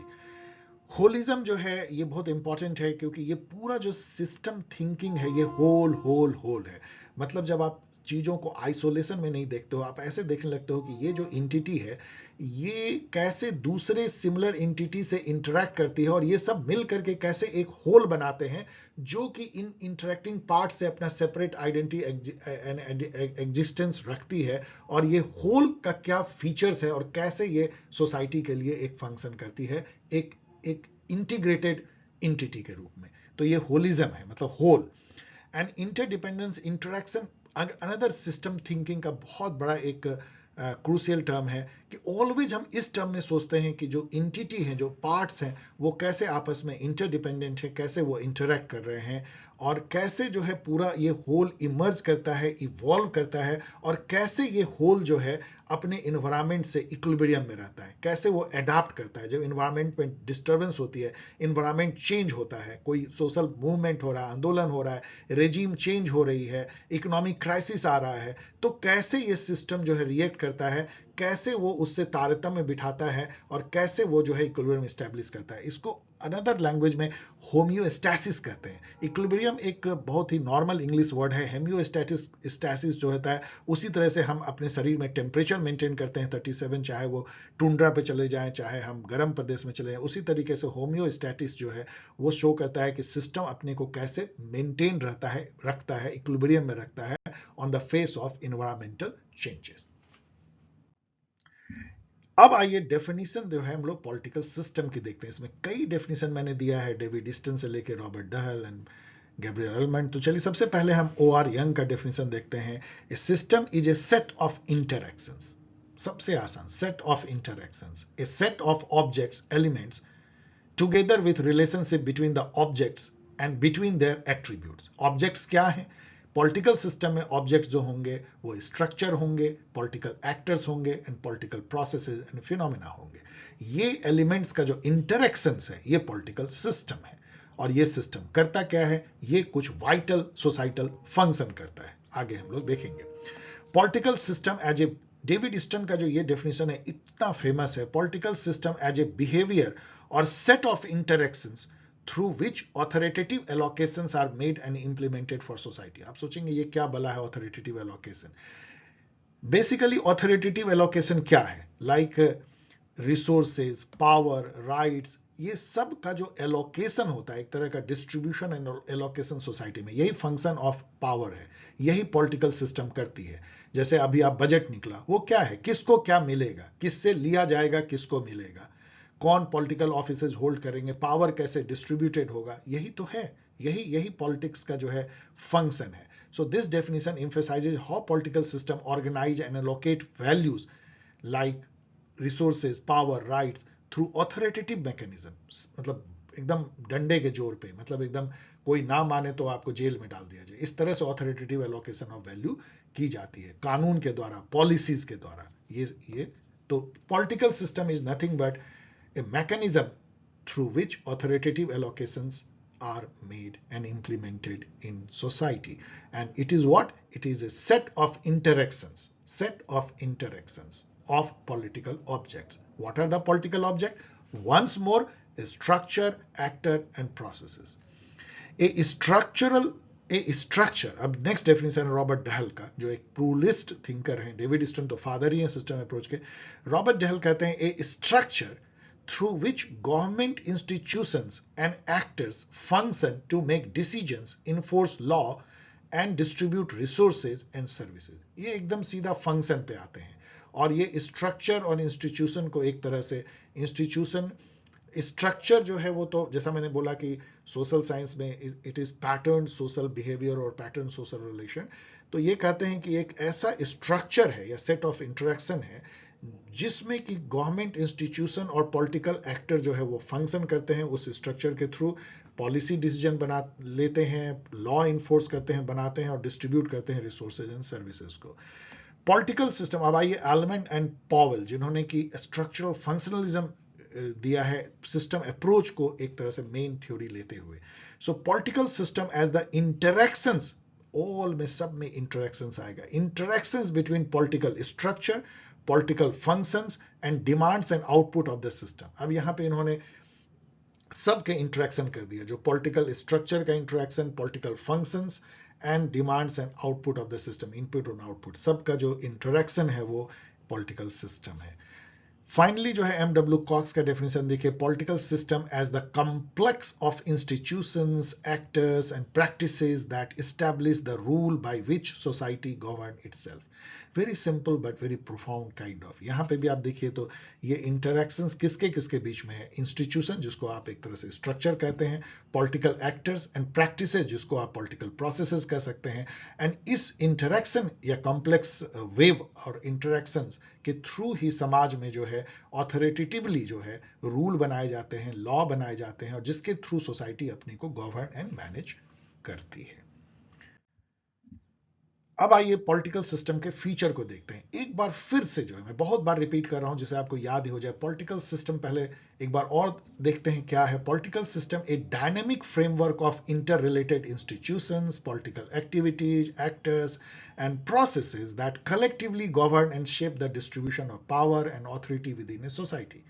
A: होलिज्म जो है ये बहुत इंपॉर्टेंट है, क्योंकि ये पूरा जो सिस्टम थिंकिंग है ये होल होल होल है। मतलब जब आप चीज़ों को आइसोलेशन में नहीं देखते हो, आप ऐसे देखने लगते हो कि ये जो इंटिटी है ये कैसे दूसरे सिमिलर इंटिटी से इंटरेक्ट करती है, और ये सब मिल करके कैसे एक होल बनाते हैं, जो कि इन इंटरेक्टिंग पार्ट से अपना सेपरेट आइडेंटिटी एग्जिस्टेंस रखती है, और ये होल का क्या फीचर्स है और कैसे ये सोसाइटी के लिए एक फंक्शन करती है एक एक इंटीग्रेटेड इंटिटी के रूप में। तो ये होलिज्म है, मतलब whole and interdependence interaction. Another system thinking का बहुत बड़ा एक क्रूशियल टर्म है कि ऑलवेज हम इस टर्म में सोचते हैं कि जो इंटिटी हैं, जो पार्ट्स हैं, वो कैसे आपस में इंटरडिपेंडेंट है, कैसे वो इंटरेक्ट कर रहे हैं, और कैसे जो है पूरा ये होल इमर्ज करता है, इवॉल्व करता है, और कैसे ये होल जो है अपने इन्वायरमेंट से इक्विलिब्रियम में रहता है, कैसे वो अडाप्ट करता है। जब इन्वायरमेंट में डिस्टर्बेंस होती है, इन्वायरमेंट चेंज होता है, कोई सोशल मूवमेंट हो रहा है, आंदोलन हो रहा है, रेजिम चेंज हो रही है, इकोनॉमिक क्राइसिस आ रहा है, तो कैसे ये सिस्टम जो है रिएक्ट करता है, कैसे वो उससे तारतम्य बिठाता है, और कैसे वो जो है इक्विलिब्रियम एस्टैब्लिश करता है। इसको अनदर लैंग्वेज में होम्योस्टैसिस कहते हैं। इक्विलिब्रियम एक बहुत ही नॉर्मल इंग्लिश वर्ड है। होम्योस्टैसिस जो होता है, उसी तरह से हम अपने शरीर में टेम्परेचर मेंटेन करते हैं 37, चाहे वो टुंड्रा पे चले जाएं, चाहे हम गर्म प्रदेश में चले जाएं, उसी तरीके से होम्योस्टैटिस जो है वो शो करता है कि सिस्टम अपने को कैसे मेंटेन रखता है, इक्विलिब्रियम में रखता है on the face of environmental changes. अब आइए डेफिनेशन जो है हम लोग पॉलिटिकल सिस्टम की देखते हैं। इसमें कई डेफिनेशन मैंने दिया है, डेविड ईस्टन से लेके रॉबर्ट डहल एंड गैब्रियल एलमंट। तो चलिए सबसे पहले हम ओ.आर. यंग का डेफिनेशन देखते हैं। A system is a set of interactions. सबसे आसान, set of interactions, a set of objects, elements together with relationship between the objects and between their attributes. Objects क्या है? पॉलिटिकल सिस्टम में ऑब्जेक्ट्स जो होंगे वो स्ट्रक्चर होंगे, पॉलिटिकल एक्टर्स होंगे, and political processes and phenomena होंगे। ये एलिमेंट्स का जो इंटरैक्शंस है ये पॉलिटिकल सिस्टम है। और ये सिस्टम करता क्या है? ये कुछ वाइटल सोसाइटल फंक्शन करता है। आगे हम लोग देखेंगे। Political system as a, David Easton का जो ये डेफिनेशन है इतना फेमस है, political system as a behaviour और set of interactions through which authoritative allocations are made and implemented for society। आप सोचेंगे ये क्या बला है authoritative allocation? Basically authoritative allocation क्या है? लाइक रिसोर्सेज, पावर, राइट्स, ये सब का जो एलोकेशन होता है, एक तरह का डिस्ट्रीब्यूशन एंड एलोकेशन सोसाइटी में, यही फंक्शन ऑफ पावर है, यही पॉलिटिकल सिस्टम करती है। जैसे अभी आप बजट निकला, वो क्या है? किसको क्या मिलेगा, किससे लिया जाएगा, किसको मिलेगा, कौन पॉलिटिकल ऑफिसेज होल्ड करेंगे, पावर कैसे डिस्ट्रीब्यूटेड होगा, यही तो है, यही पॉलिटिक्स का जो है फंक्शन है। So this definition emphasizes how political system organize and allocate values like resources, power, rights through authoritative mechanisms। मतलब एकदम डंडे के जोर पे, मतलब एकदम कोई ना माने तो आपको जेल में डाल दिया जाए, इस तरह से ऑथोरिटेटिव एलोकेशन ऑफ वैल्यू की जाती है, कानून के द्वारा, पॉलिसीज के द्वारा। ये तो political system is nothing but a mechanism through which authoritative allocations are made and implemented in society. And it is what? It is a set of interactions of political objects. What are the political objects? Once more, a structure, actor, and processes. A structure. अब नेक्स्ट डेफिनेशन रॉबर्ट डहल का, जो एक प्लूरलिस्ट थिंकर हैं, डेविड ईस्टन तो फादर ही हैं सिस्टम अप्रोच के। रॉबर्ट डहल कहते हैं ए structure through which government institutions and actors function to make decisions, enforce law and distribute resources and services। ये एकदम सीधा फंक्शन पे आते हैं। और ये स्ट्रक्चर और इंस्टीट्यूशन को एक तरह से इंस्टीट्यूशन स्ट्रक्चर जो है वो तो जैसा मैंने बोला कि सोशल साइंस में it is pattern social behaviour और पैटर्न सोशल रिलेशन, तो ये कहते हैं कि एक ऐसा स्ट्रक्चर है या सेट ऑफ इंटरेक्शन है जिसमें कि गवर्नमेंट इंस्टीट्यूशन और पॉलिटिकल एक्टर जो है वो फंक्शन करते हैं उस स्ट्रक्चर के थ्रू, पॉलिसी डिसीजन बना लेते हैं, लॉ इन्फोर्स करते हैं, बनाते हैं और डिस्ट्रीब्यूट करते हैं रिसोर्सेज एंड सर्विसेज को। पॉलिटिकल सिस्टम, अब आइए एलमेंट एंड पॉवेल जिन्होंने कि स्ट्रक्चरल फंक्शनलिज्म दिया है सिस्टम अप्रोच को एक तरह से मेन थ्योरी लेते हुए। So political system as the interactions, all में सब में इंटरेक्शंस आएगा, interactions between political structure, political functions and demands and output of the system. अब यहां पे इन्होंने सबके इंटरेक्शन कर दिया, जो पॉलिटिकल स्ट्रक्चर का interaction, political functions and demands and output of the system, input और आउटपुट, सबका जो इंटरेक्शन है वो पॉलिटिकल सिस्टम है। फाइनली जो है एम.डब्ल्यू. कॉक्स का डेफिनेशन देखिए, political system as the complex of institutions, actors and practices that establish the rule by which society govern itself. Very simple but very profound kind of. यहाँ पे भी आप देखिए तो ये इंटरेक्शंस किसके किसके बीच में है, इंस्टीट्यूशन जिसको आप एक तरह से स्ट्रक्चर कहते हैं, पॉलिटिकल एक्टर्स एंड प्रैक्टिसेस जिसको आप पॉलिटिकल प्रोसेसेस कह सकते हैं, एंड इस इंटरेक्शन या कॉम्प्लेक्स वेव और इंटरेक्शंस के थ्रू ही समाज में जो है ऑथोरिटेटिवली जो है रूल बनाए जाते हैं, लॉ बनाए जाते हैं और जिसके थ्रू सोसाइटी अपने को गवर्न एंड मैनेज करती है। अब आइए पॉलिटिकल सिस्टम के फीचर को देखते हैं। एक बार फिर से जो है मैं बहुत बार रिपीट कर रहा हूं जिसे आपको याद ही हो जाए, पॉलिटिकल सिस्टम पहले एक बार और देखते हैं क्या है। Political system A dynamic framework of inter related institutions, political activities, actors and processes that collectively govern and shape the distribution of power and authority with in a society.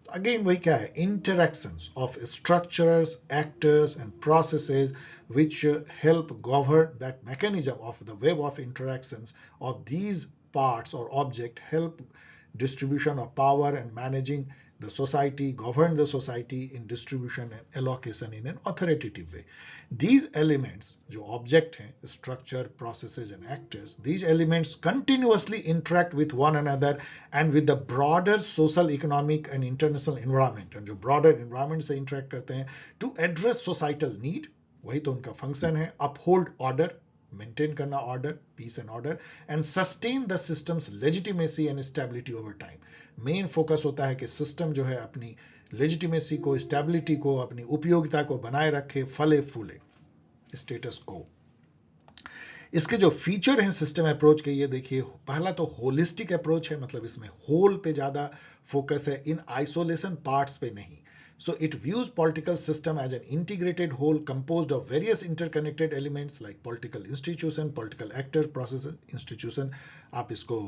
A: Again वही क्या है, interactions of structures, actors and processes which help govern that mechanism of the web of interactions of these parts or object, help distribution of power and managing the society, govern the society in distribution and allocation in an authoritative way. These elements जो object हैं, structure, processes and actors, these elements continuously interact with one another and with the broader social, economic and international environment, and जो broader environment से interact करते हैं to address societal need, वही तो उनका function है, uphold order, मेंटेन करना order, peace and order, and sustain the system's legitimacy and stability over time. Main focus होता है कि सिस्टम जो है अपनी लेजिटिमेसी को, स्टेबिलिटी को, अपनी उपयोगिता को बनाए रखे, फले फूले, स्टेटस को। इसके जो फीचर हैं सिस्टम अप्रोच के, ये देखिए, पहला तो होलिस्टिक अप्रोच है, मतलब इसमें होल पे ज्यादा फोकस है, इन आइसोलेशन पार्ट्स पे नहीं। So it views political system as an integrated whole composed of various interconnected elements like political institution, political actor, processes, institution, आप इसको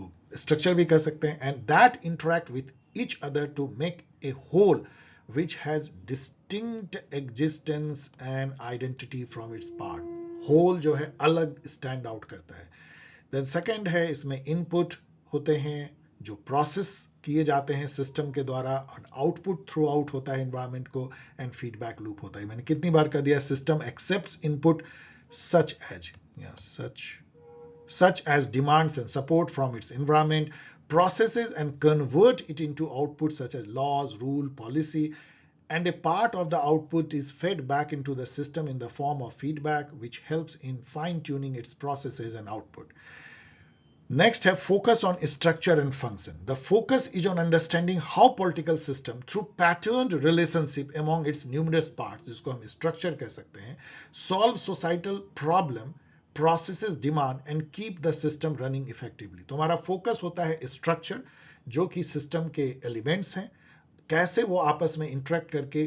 A: structure भी कह सकते हैं, and that interact with each other to make a whole which has distinct existence and identity from its part. Whole जो है अलग stand out करता है। Then second है, इसमें input होते हैं जो प्रोसेस किए जाते हैं सिस्टम के द्वारा, और आउटपुट थ्रू आउट होता है एनवायरनमेंट को, एंड फीडबैक लूप होता है। मैंने कितनी बार कह दिया, system accepts input such as demands and support from its environment, processes and convert it into output such as laws, rule, policy, and a part of the output is fed back into the system in the form of feedback which helps in fine tuning its processes and output. Next have focus on structure and function. The focus is on understanding how political system through patterned relationship among its numerous parts, जिसको हम structure कह सकते हैं, solve societal problem, processes demand and keep the system running effectively. तो हमारा focus होता है structure, जो कि system के elements हैं, कैसे वो आपस में interact करके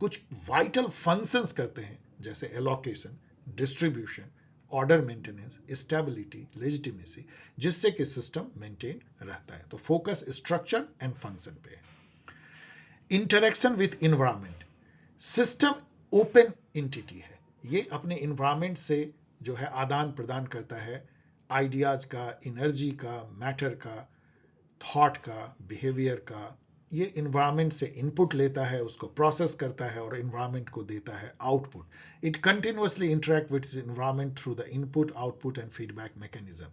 A: कुछ vital functions करते हैं, जैसे allocation, distribution, order maintenance, stability, legitimacy, जिससे कि सिस्टम मेंटेन रहता है। तो फोकस स्ट्रक्चर एंड फंक्शन पे है। Interaction with environment, system open entity है, ये अपने इन्वायरमेंट से जो है आदान प्रदान करता है आइडियाज का, एनर्जी का, मैटर का, थॉट का, बिहेवियर का। ये इन्वायरमेंट से इनपुट लेता है, उसको प्रोसेस करता है और इन्वायरमेंट को देता है output. It continuously interact with environment through the input, output and feedback mechanism,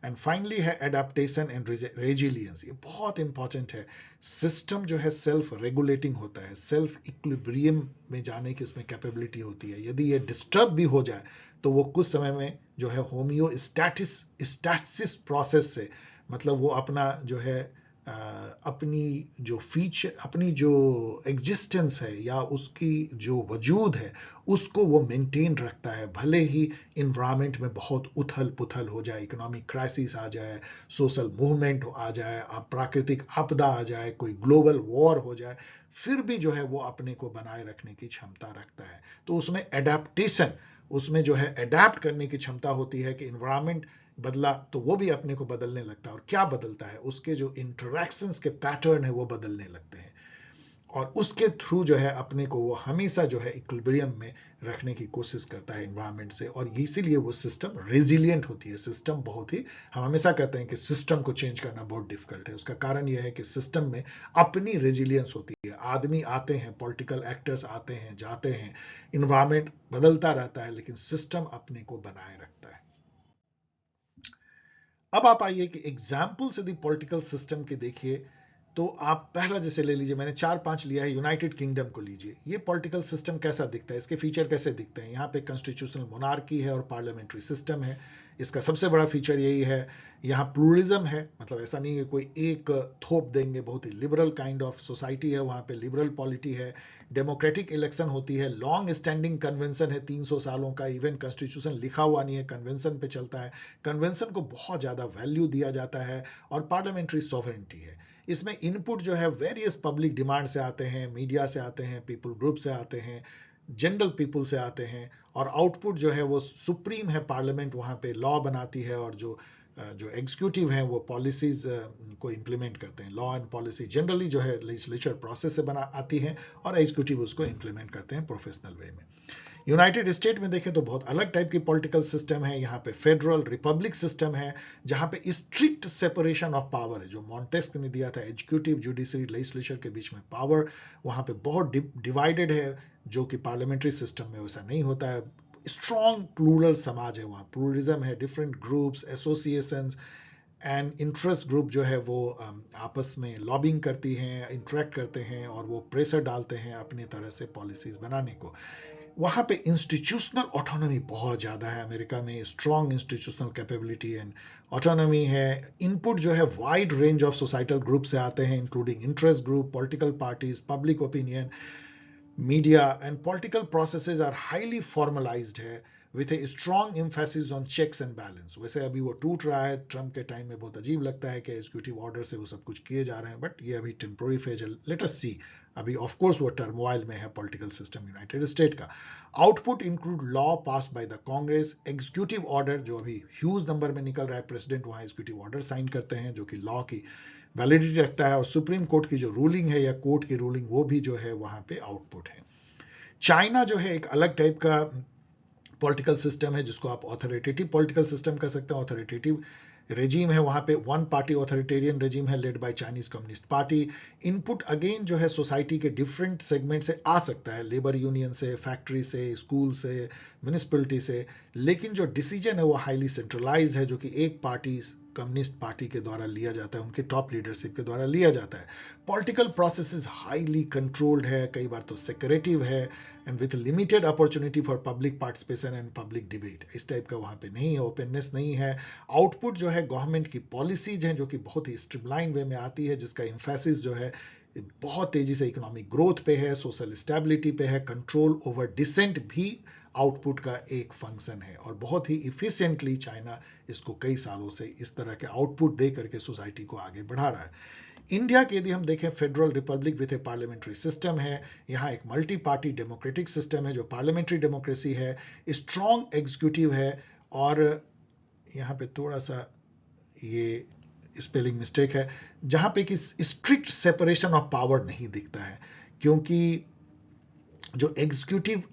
A: and finally है एडाप्टेशन एंड रेजिलियंस। ये बहुत इंपॉर्टेंट है। सिस्टम जो है सेल्फ रेगुलेटिंग होता है, सेल्फ इक्विलिब्रियम में जाने की उसमें कैपेबिलिटी होती है। यदि ये डिस्टर्ब भी हो जाए तो वो कुछ समय में जो है होमियोस्टैसिस प्रोसेस से, मतलब वो अपना जो है अपनी जो फीचर, अपनी जो एग्जिस्टेंस है या उसकी जो वजूद है उसको वो मेंटेन रखता है, भले ही इन्वायरमेंट में बहुत उथल पुथल हो जाए, इकोनॉमिक क्राइसिस आ जाए, सोशल मूवमेंट आ जाए, प्राकृतिक आपदा आ जाए, कोई ग्लोबल वॉर हो जाए, फिर भी जो है वो अपने को बनाए रखने की क्षमता रखता है। तो उसमें एडेप्टेशन, उसमें जो है अडेप्ट करने की क्षमता होती है कि इन्वायरमेंट बदला तो वो भी अपने को बदलने लगता है, और क्या बदलता है, उसके जो इंटरैक्शंस के पैटर्न है वो बदलने लगते हैं, और उसके थ्रू जो है अपने को वो हमेशा जो है इक्विलिब्रियम में रखने की कोशिश करता है इन्वायरमेंट से, और इसीलिए वो सिस्टम रेजिलियंट होती है। सिस्टम बहुत ही, हम हमेशा कहते हैं कि सिस्टम को चेंज करना बहुत डिफिकल्ट है, उसका कारण यह है कि सिस्टम में अपनी रेजिलियंस होती है। आदमी आते हैं, पॉलिटिकल एक्टर्स आते हैं जाते हैं, इन्वायरमेंट बदलता रहता है, लेकिन सिस्टम अपने को बनाए रखता है। अब आप आइए कि एग्जाम्पल यदि पॉलिटिकल सिस्टम के देखिए, तो आप पहला जैसे ले लीजिए, मैंने 4-5 लिया है, यूनाइटेड किंगडम को लीजिए। ये पॉलिटिकल सिस्टम कैसा दिखता है, इसके फीचर कैसे दिखते हैं। यहाँ पे कॉन्स्टिट्यूशनल मोनार्की है और पार्लियामेंट्री सिस्टम है। इसका सबसे बड़ा फीचर यही है, यहाँ प्लूरलिज्म है, मतलब ऐसा नहीं है कोई एक थोप देंगे, बहुत ही लिबरल काइंड ऑफ सोसाइटी है, वहाँ पे लिबरल पॉलिटी है, डेमोक्रेटिक इलेक्शन होती है, लॉन्ग स्टैंडिंग कन्वेंशन है 300 सालों का, इवन कॉन्स्टिट्यूशन लिखा हुआ नहीं है, कन्वेंशन पे चलता है, कन्वेंशन को बहुत ज़्यादा वैल्यू दिया जाता है, और पार्लियामेंट्री सॉवरेंटी है। इसमें इनपुट जो है वेरियस पब्लिक डिमांड से आते हैं, मीडिया से आते हैं, पीपल ग्रुप से आते हैं, जनरल पीपल से आते हैं, और आउटपुट जो है वो सुप्रीम है, पार्लियामेंट वहाँ पे लॉ बनाती है, और जो एग्जीक्यूटिव हैं वो पॉलिसीज को इम्प्लीमेंट करते हैं। लॉ एंड पॉलिसी जनरली जो है लेजिस्लेचर प्रोसेस से बना आती है, और एग्जीक्यूटिव उसको इम्प्लीमेंट करते हैं प्रोफेशनल वे में। यूनाइटेड स्टेट में देखें तो बहुत अलग टाइप की पॉलिटिकल सिस्टम है। यहाँ पे फेडरल रिपब्लिक सिस्टम है, जहाँ पे स्ट्रिक्ट सेपरेशन ऑफ पावर है, जो मॉन्टेस्क ने दिया था, एग्जीक्यूटिव, जुडिशरी, लेजिस्लेचर के बीच में पावर वहाँ पे बहुत डिवाइडेड है, जो कि पार्लियामेंट्री सिस्टम में वैसा नहीं होता है। स्ट्रॉन्ग प्लूरल समाज है, वहाँ प्लूरलिज्म है, different groups, associations and interest group जो है वो आपस में लॉबिंग करती हैं, इंटरेक्ट करते हैं, और वो प्रेशर डालते हैं अपने तरह से पॉलिसीज बनाने को। वहाँ पे इंस्टीट्यूशनल ऑटोनॉमी बहुत ज़्यादा है अमेरिका में, strong institutional capability and autonomy है। इनपुट जो है wide range of societal group से आते हैं, including interest group, political parties, public opinion, media, and political processes are highly formalised है, with a strong emphasis on checks and balance. वैसे अभी वो टूट रहा है, ट्रम्प के टाइम में बहुत अजीब लगता है कि एग्जीक्यूटिव ऑर्डर से वो सब कुछ किए जा रहे हैं, बट ये अभी टेम्पोररी फेज है, लेट अस सी। अभी ऑफ कोर्स वो टर्मोइल में है पॉलिटिकल सिस्टम यूनाइटेड स्टेट का। Output include law pass by the Congress, executive order जो अभी ह्यूज नंबर में निकल रहा है, प्रेसिडेंट वहां एग्जीक्यूटिव ऑर्डर साइन करते हैं जो कि लॉ की वैलिडिटी रखता है, और सुप्रीम कोर्ट की जो रूलिंग है या कोर्ट की रूलिंग वो भी जो है वहां पे आउटपुट है। चाइना जो है एक अलग टाइप का पॉलिटिकल सिस्टम है, जिसको आप ऑथोरिटेटिव पॉलिटिकल सिस्टम कह सकते हैं। ऑथोरिटेटिव रेजीम है, वहां पे वन पार्टी ऑथोरिटेरियन रेजीम है, led by Chinese communist party. Input again जो है सोसाइटी के डिफरेंट सेगमेंट से आ सकता है, लेबर यूनियन से, फैक्ट्री से, स्कूल से, म्यूनिसिपलिटी से, लेकिन जो डिसीजन है वो हाईली सेंट्रलाइज्ड है, जो कि एक पार्टी कम्युनिस्ट पार्टी के द्वारा लिया जाता है, उनके टॉप लीडरशिप के द्वारा लिया जाता है। पॉलिटिकल प्रोसेस हाईली कंट्रोल्ड है, कई बार तो सेक्रेटिव है, and with limited opportunity for public participation and public debate. इस टाइप का वहां पे नहीं है, ओपननेस नहीं है। आउटपुट जो है गवर्नमेंट की पॉलिसीज हैं, जो कि बहुत ही स्ट्रीमलाइन वे में आती है, जिसका एम्फेसिस जो है बहुत तेजी से इकोनॉमिक ग्रोथ पे है, सोशल स्टेबिलिटी पे है, कंट्रोल ओवर डिसेंट भी आउटपुट का एक फंक्शन है, और बहुत ही इफिशिएंटली चाइना इसको कई सालों से इस तरह के आउटपुट दे करके सोसाइटी को आगे बढ़ा रहा है। इंडिया के यदि हम देखें, federal Republic with A parliamentary system है, यहाँ एक मल्टी पार्टी डेमोक्रेटिक सिस्टम है जो पार्लियामेंट्री डेमोक्रेसी है, स्ट्रॉन्ग एग्जीक्यूटिव है, और यहाँ पे थोड़ा सा ये स्पेलिंग मिस्टेक है, जहाँ पे कि स्ट्रिक्ट सेपरेशन ऑफ पावर नहीं दिखता है, क्योंकि जो एग्जीक्यूटिव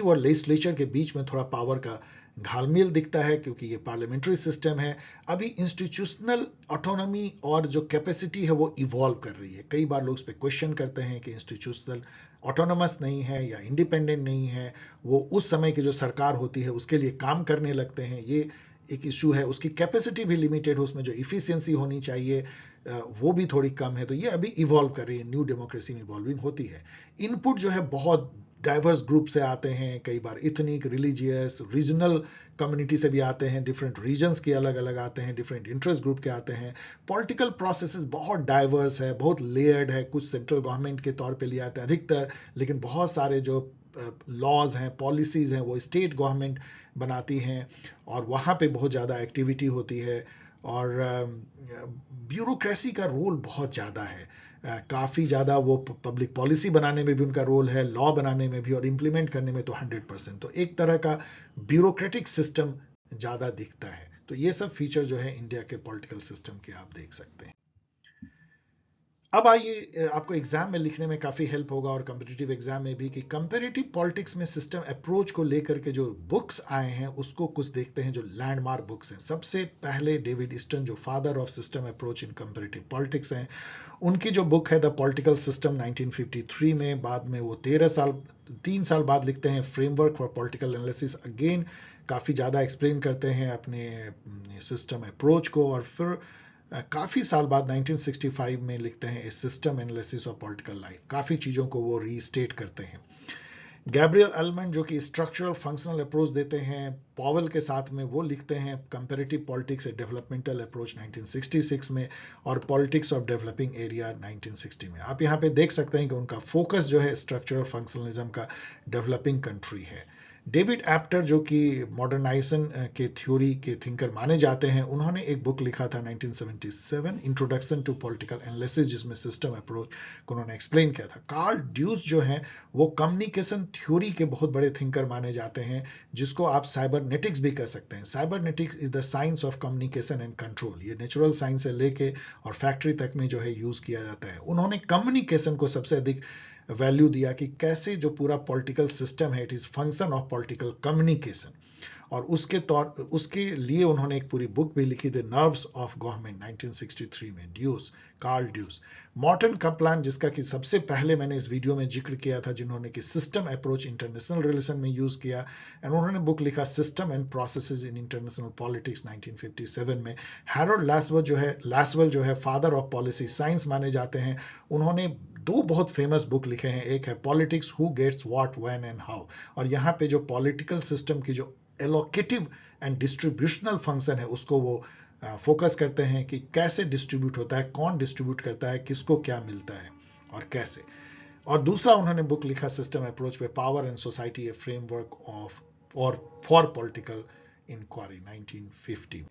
A: और लेजिस्लेचर के बीच में थोड़ा पावर का घालमेल दिखता है, क्योंकि ये पार्लियामेंट्री सिस्टम है। अभी इंस्टीट्यूशनल ऑटोनॉमी और जो कैपेसिटी है वो इवॉल्व कर रही है। कई बार लोग इस पे क्वेश्चन करते हैं कि इंस्टीट्यूशनल ऑटोनोमस नहीं है या इंडिपेंडेंट नहीं है, वो उस समय की जो सरकार होती है उसके लिए काम करने लगते हैं। ये एक इशू है, उसकी कैपेसिटी भी लिमिटेड है, उसमें जो इफिशियंसी होनी चाहिए वो भी थोड़ी कम है। तो ये अभी इवॉल्व कर रही है, न्यू डेमोक्रेसी में इवॉल्विंग होती है। इनपुट जो है बहुत डाइवर्स ग्रुप से आते हैं, कई बार इथनिक, रिलीजियस, रीजनल कम्युनिटी से भी आते हैं, डिफरेंट रीजन्स के अलग अलग आते हैं, डिफरेंट इंटरेस्ट ग्रुप के आते हैं। पॉलिटिकल प्रोसेसेस बहुत डाइवर्स है, बहुत लेयर्ड है, कुछ सेंट्रल गवर्नमेंट के तौर पे लिए आते हैं अधिकतर, लेकिन बहुत सारे जो लॉज हैं, पॉलिसीज हैं, वो स्टेट गवर्नमेंट बनाती हैं और वहाँ पे बहुत ज़्यादा एक्टिविटी होती है। और ब्यूरोक्रेसी का रोल बहुत ज़्यादा है, काफ़ी ज़्यादा। वो पब्लिक पॉलिसी बनाने में भी उनका रोल है, लॉ बनाने में भी, और इम्प्लीमेंट करने में तो 100%। तो एक तरह का ब्यूरोक्रेटिक सिस्टम ज़्यादा दिखता है। तो ये सब फीचर जो है इंडिया के पॉलिटिकल सिस्टम के आप देख सकते हैं। अब आइए, आपको एग्जाम में लिखने में काफी हेल्प होगा और कॉम्पिटिटिव एग्जाम में भी, कि कंपैरेटिव पॉलिटिक्स में सिस्टम अप्रोच को लेकर के जो बुक्स आए हैं उसको कुछ देखते हैं, जो लैंडमार्क बुक्स हैं। सबसे पहले डेविड ईस्टन, जो father of system approach in comparative politics हैं, उनकी जो बुक है द पॉलिटिकल सिस्टम 1953 में, बाद में वो 3 साल बाद लिखते हैं framework for political analysis. Again काफी ज्यादा एक्सप्लेन करते हैं अपने सिस्टम अप्रोच को, और फिर काफी साल बाद 1965 में लिखते हैं a system analysis of political life. काफी चीजों को वो रीस्टेट करते हैं। गैब्रियल अल्मंड, जो कि स्ट्रक्चरल फंक्शनल अप्रोच देते हैं पॉवेल के साथ में, वो लिखते हैं कंपैरेटिव पॉलिटिक्स ए डेवलपमेंटल अप्रोच 1966 में, और पॉलिटिक्स ऑफ डेवलपिंग एरिया 1960 में। आप यहाँ पे देख सकते हैं कि उनका फोकस जो है स्ट्रक्चरल फंक्शनलिज्म का डेवलपिंग कंट्री है। डेविड एप्टर, जो कि मॉडर्नाइजेशन के थ्योरी के थिंकर माने जाते हैं, उन्होंने एक बुक लिखा था 1977, इंट्रोडक्शन टू पॉलिटिकल एनालिसिस, जिसमें सिस्टम अप्रोच को उन्होंने एक्सप्लेन किया था। कार्ल ड्यूस जो हैं वो कम्युनिकेशन थ्योरी के बहुत बड़े थिंकर माने जाते हैं, जिसको आप साइबरनेटिक्स भी कह सकते हैं। Cybernetics is the science of communication and control. ये नेचुरल साइंस से लेके और फैक्ट्री तक में जो है यूज किया जाता है। उन्होंने कम्युनिकेशन को सबसे अधिक वैल्यू दिया, कि कैसे जो पूरा पॉलिटिकल सिस्टम है, it is function of political communication. और उसके लिए उन्होंने एक पूरी बुक भी लिखी, द नर्व्स ऑफ गवर्नमेंट 1963 में, कार्ल ड्यूस। मॉर्टन कपलान, जिसका कि सबसे पहले मैंने इस वीडियो में जिक्र किया था, जिन्होंने कि सिस्टम अप्रोच इंटरनेशनल रिलेशन में यूज किया, एंड उन्होंने बुक लिखा system and processes in international politics 1957 में। हैरोल्ड लैसवेल जो है फादर ऑफ पॉलिसी साइंस माने जाते हैं, उन्होंने 2 बहुत फेमस बुक लिखे हैं। एक है politics, who gets what, when and how. और यहाँ पे जो पॉलिटिकल सिस्टम की जो एलोकेटिव एंड डिस्ट्रीब्यूशनल फंक्शन है, उसको वो फोकस करते हैं, कि कैसे डिस्ट्रीब्यूट होता है, कौन डिस्ट्रीब्यूट करता है, किसको क्या मिलता है और कैसे। और दूसरा उन्होंने बुक लिखा सिस्टम अप्रोच पे, power and society, A framework of और फॉर पॉलिटिकल इंक्वायरी 1950 में।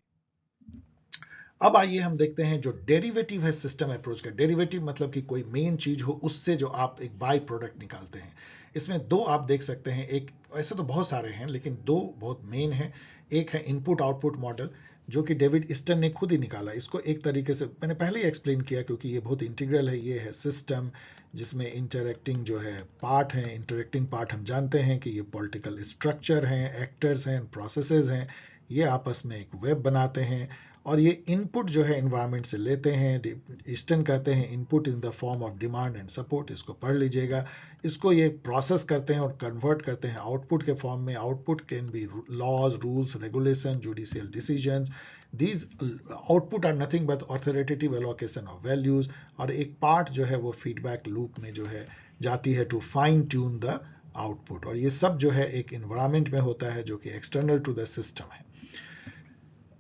A: अब आइए हम देखते हैं जो डेरिवेटिव है सिस्टम अप्रोच का। डेरिवेटिव मतलब कि कोई मेन चीज हो, उससे जो आप एक बाय प्रोडक्ट निकालते हैं। इसमें 2 आप देख सकते हैं, एक ऐसे तो बहुत सारे हैं लेकिन 2 बहुत मेन है। एक है इनपुट आउटपुट मॉडल, जो कि डेविड ईस्टन ने खुद ही निकाला। इसको एक तरीके से मैंने पहले ही एक्सप्लेन किया, क्योंकि ये बहुत इंटीग्रल है। ये है सिस्टम जिसमें इंटरेक्टिंग जो है पार्ट है। इंटरेक्टिंग पार्ट हम जानते हैं कि ये पॉलिटिकल स्ट्रक्चर हैं, एक्टर्स हैं, प्रोसेसेस हैं। ये आपस में एक वेब बनाते हैं, और ये इनपुट जो है एनवायरनमेंट से लेते हैं। ईस्टन कहते हैं input in the form of demand and support. इसको पढ़ लीजिएगा। इसको ये प्रोसेस करते हैं और कन्वर्ट करते हैं आउटपुट के फॉर्म में। Output can be laws, rules, regulation, judicial decisions. These output are nothing but authoritative allocation of values. और एक पार्ट जो है वो फीडबैक लूप में जो है जाती है to fine tune the output. और ये सब जो है एक एनवायरनमेंट में होता है, जो कि एक्सटर्नल टू द सिस्टम है।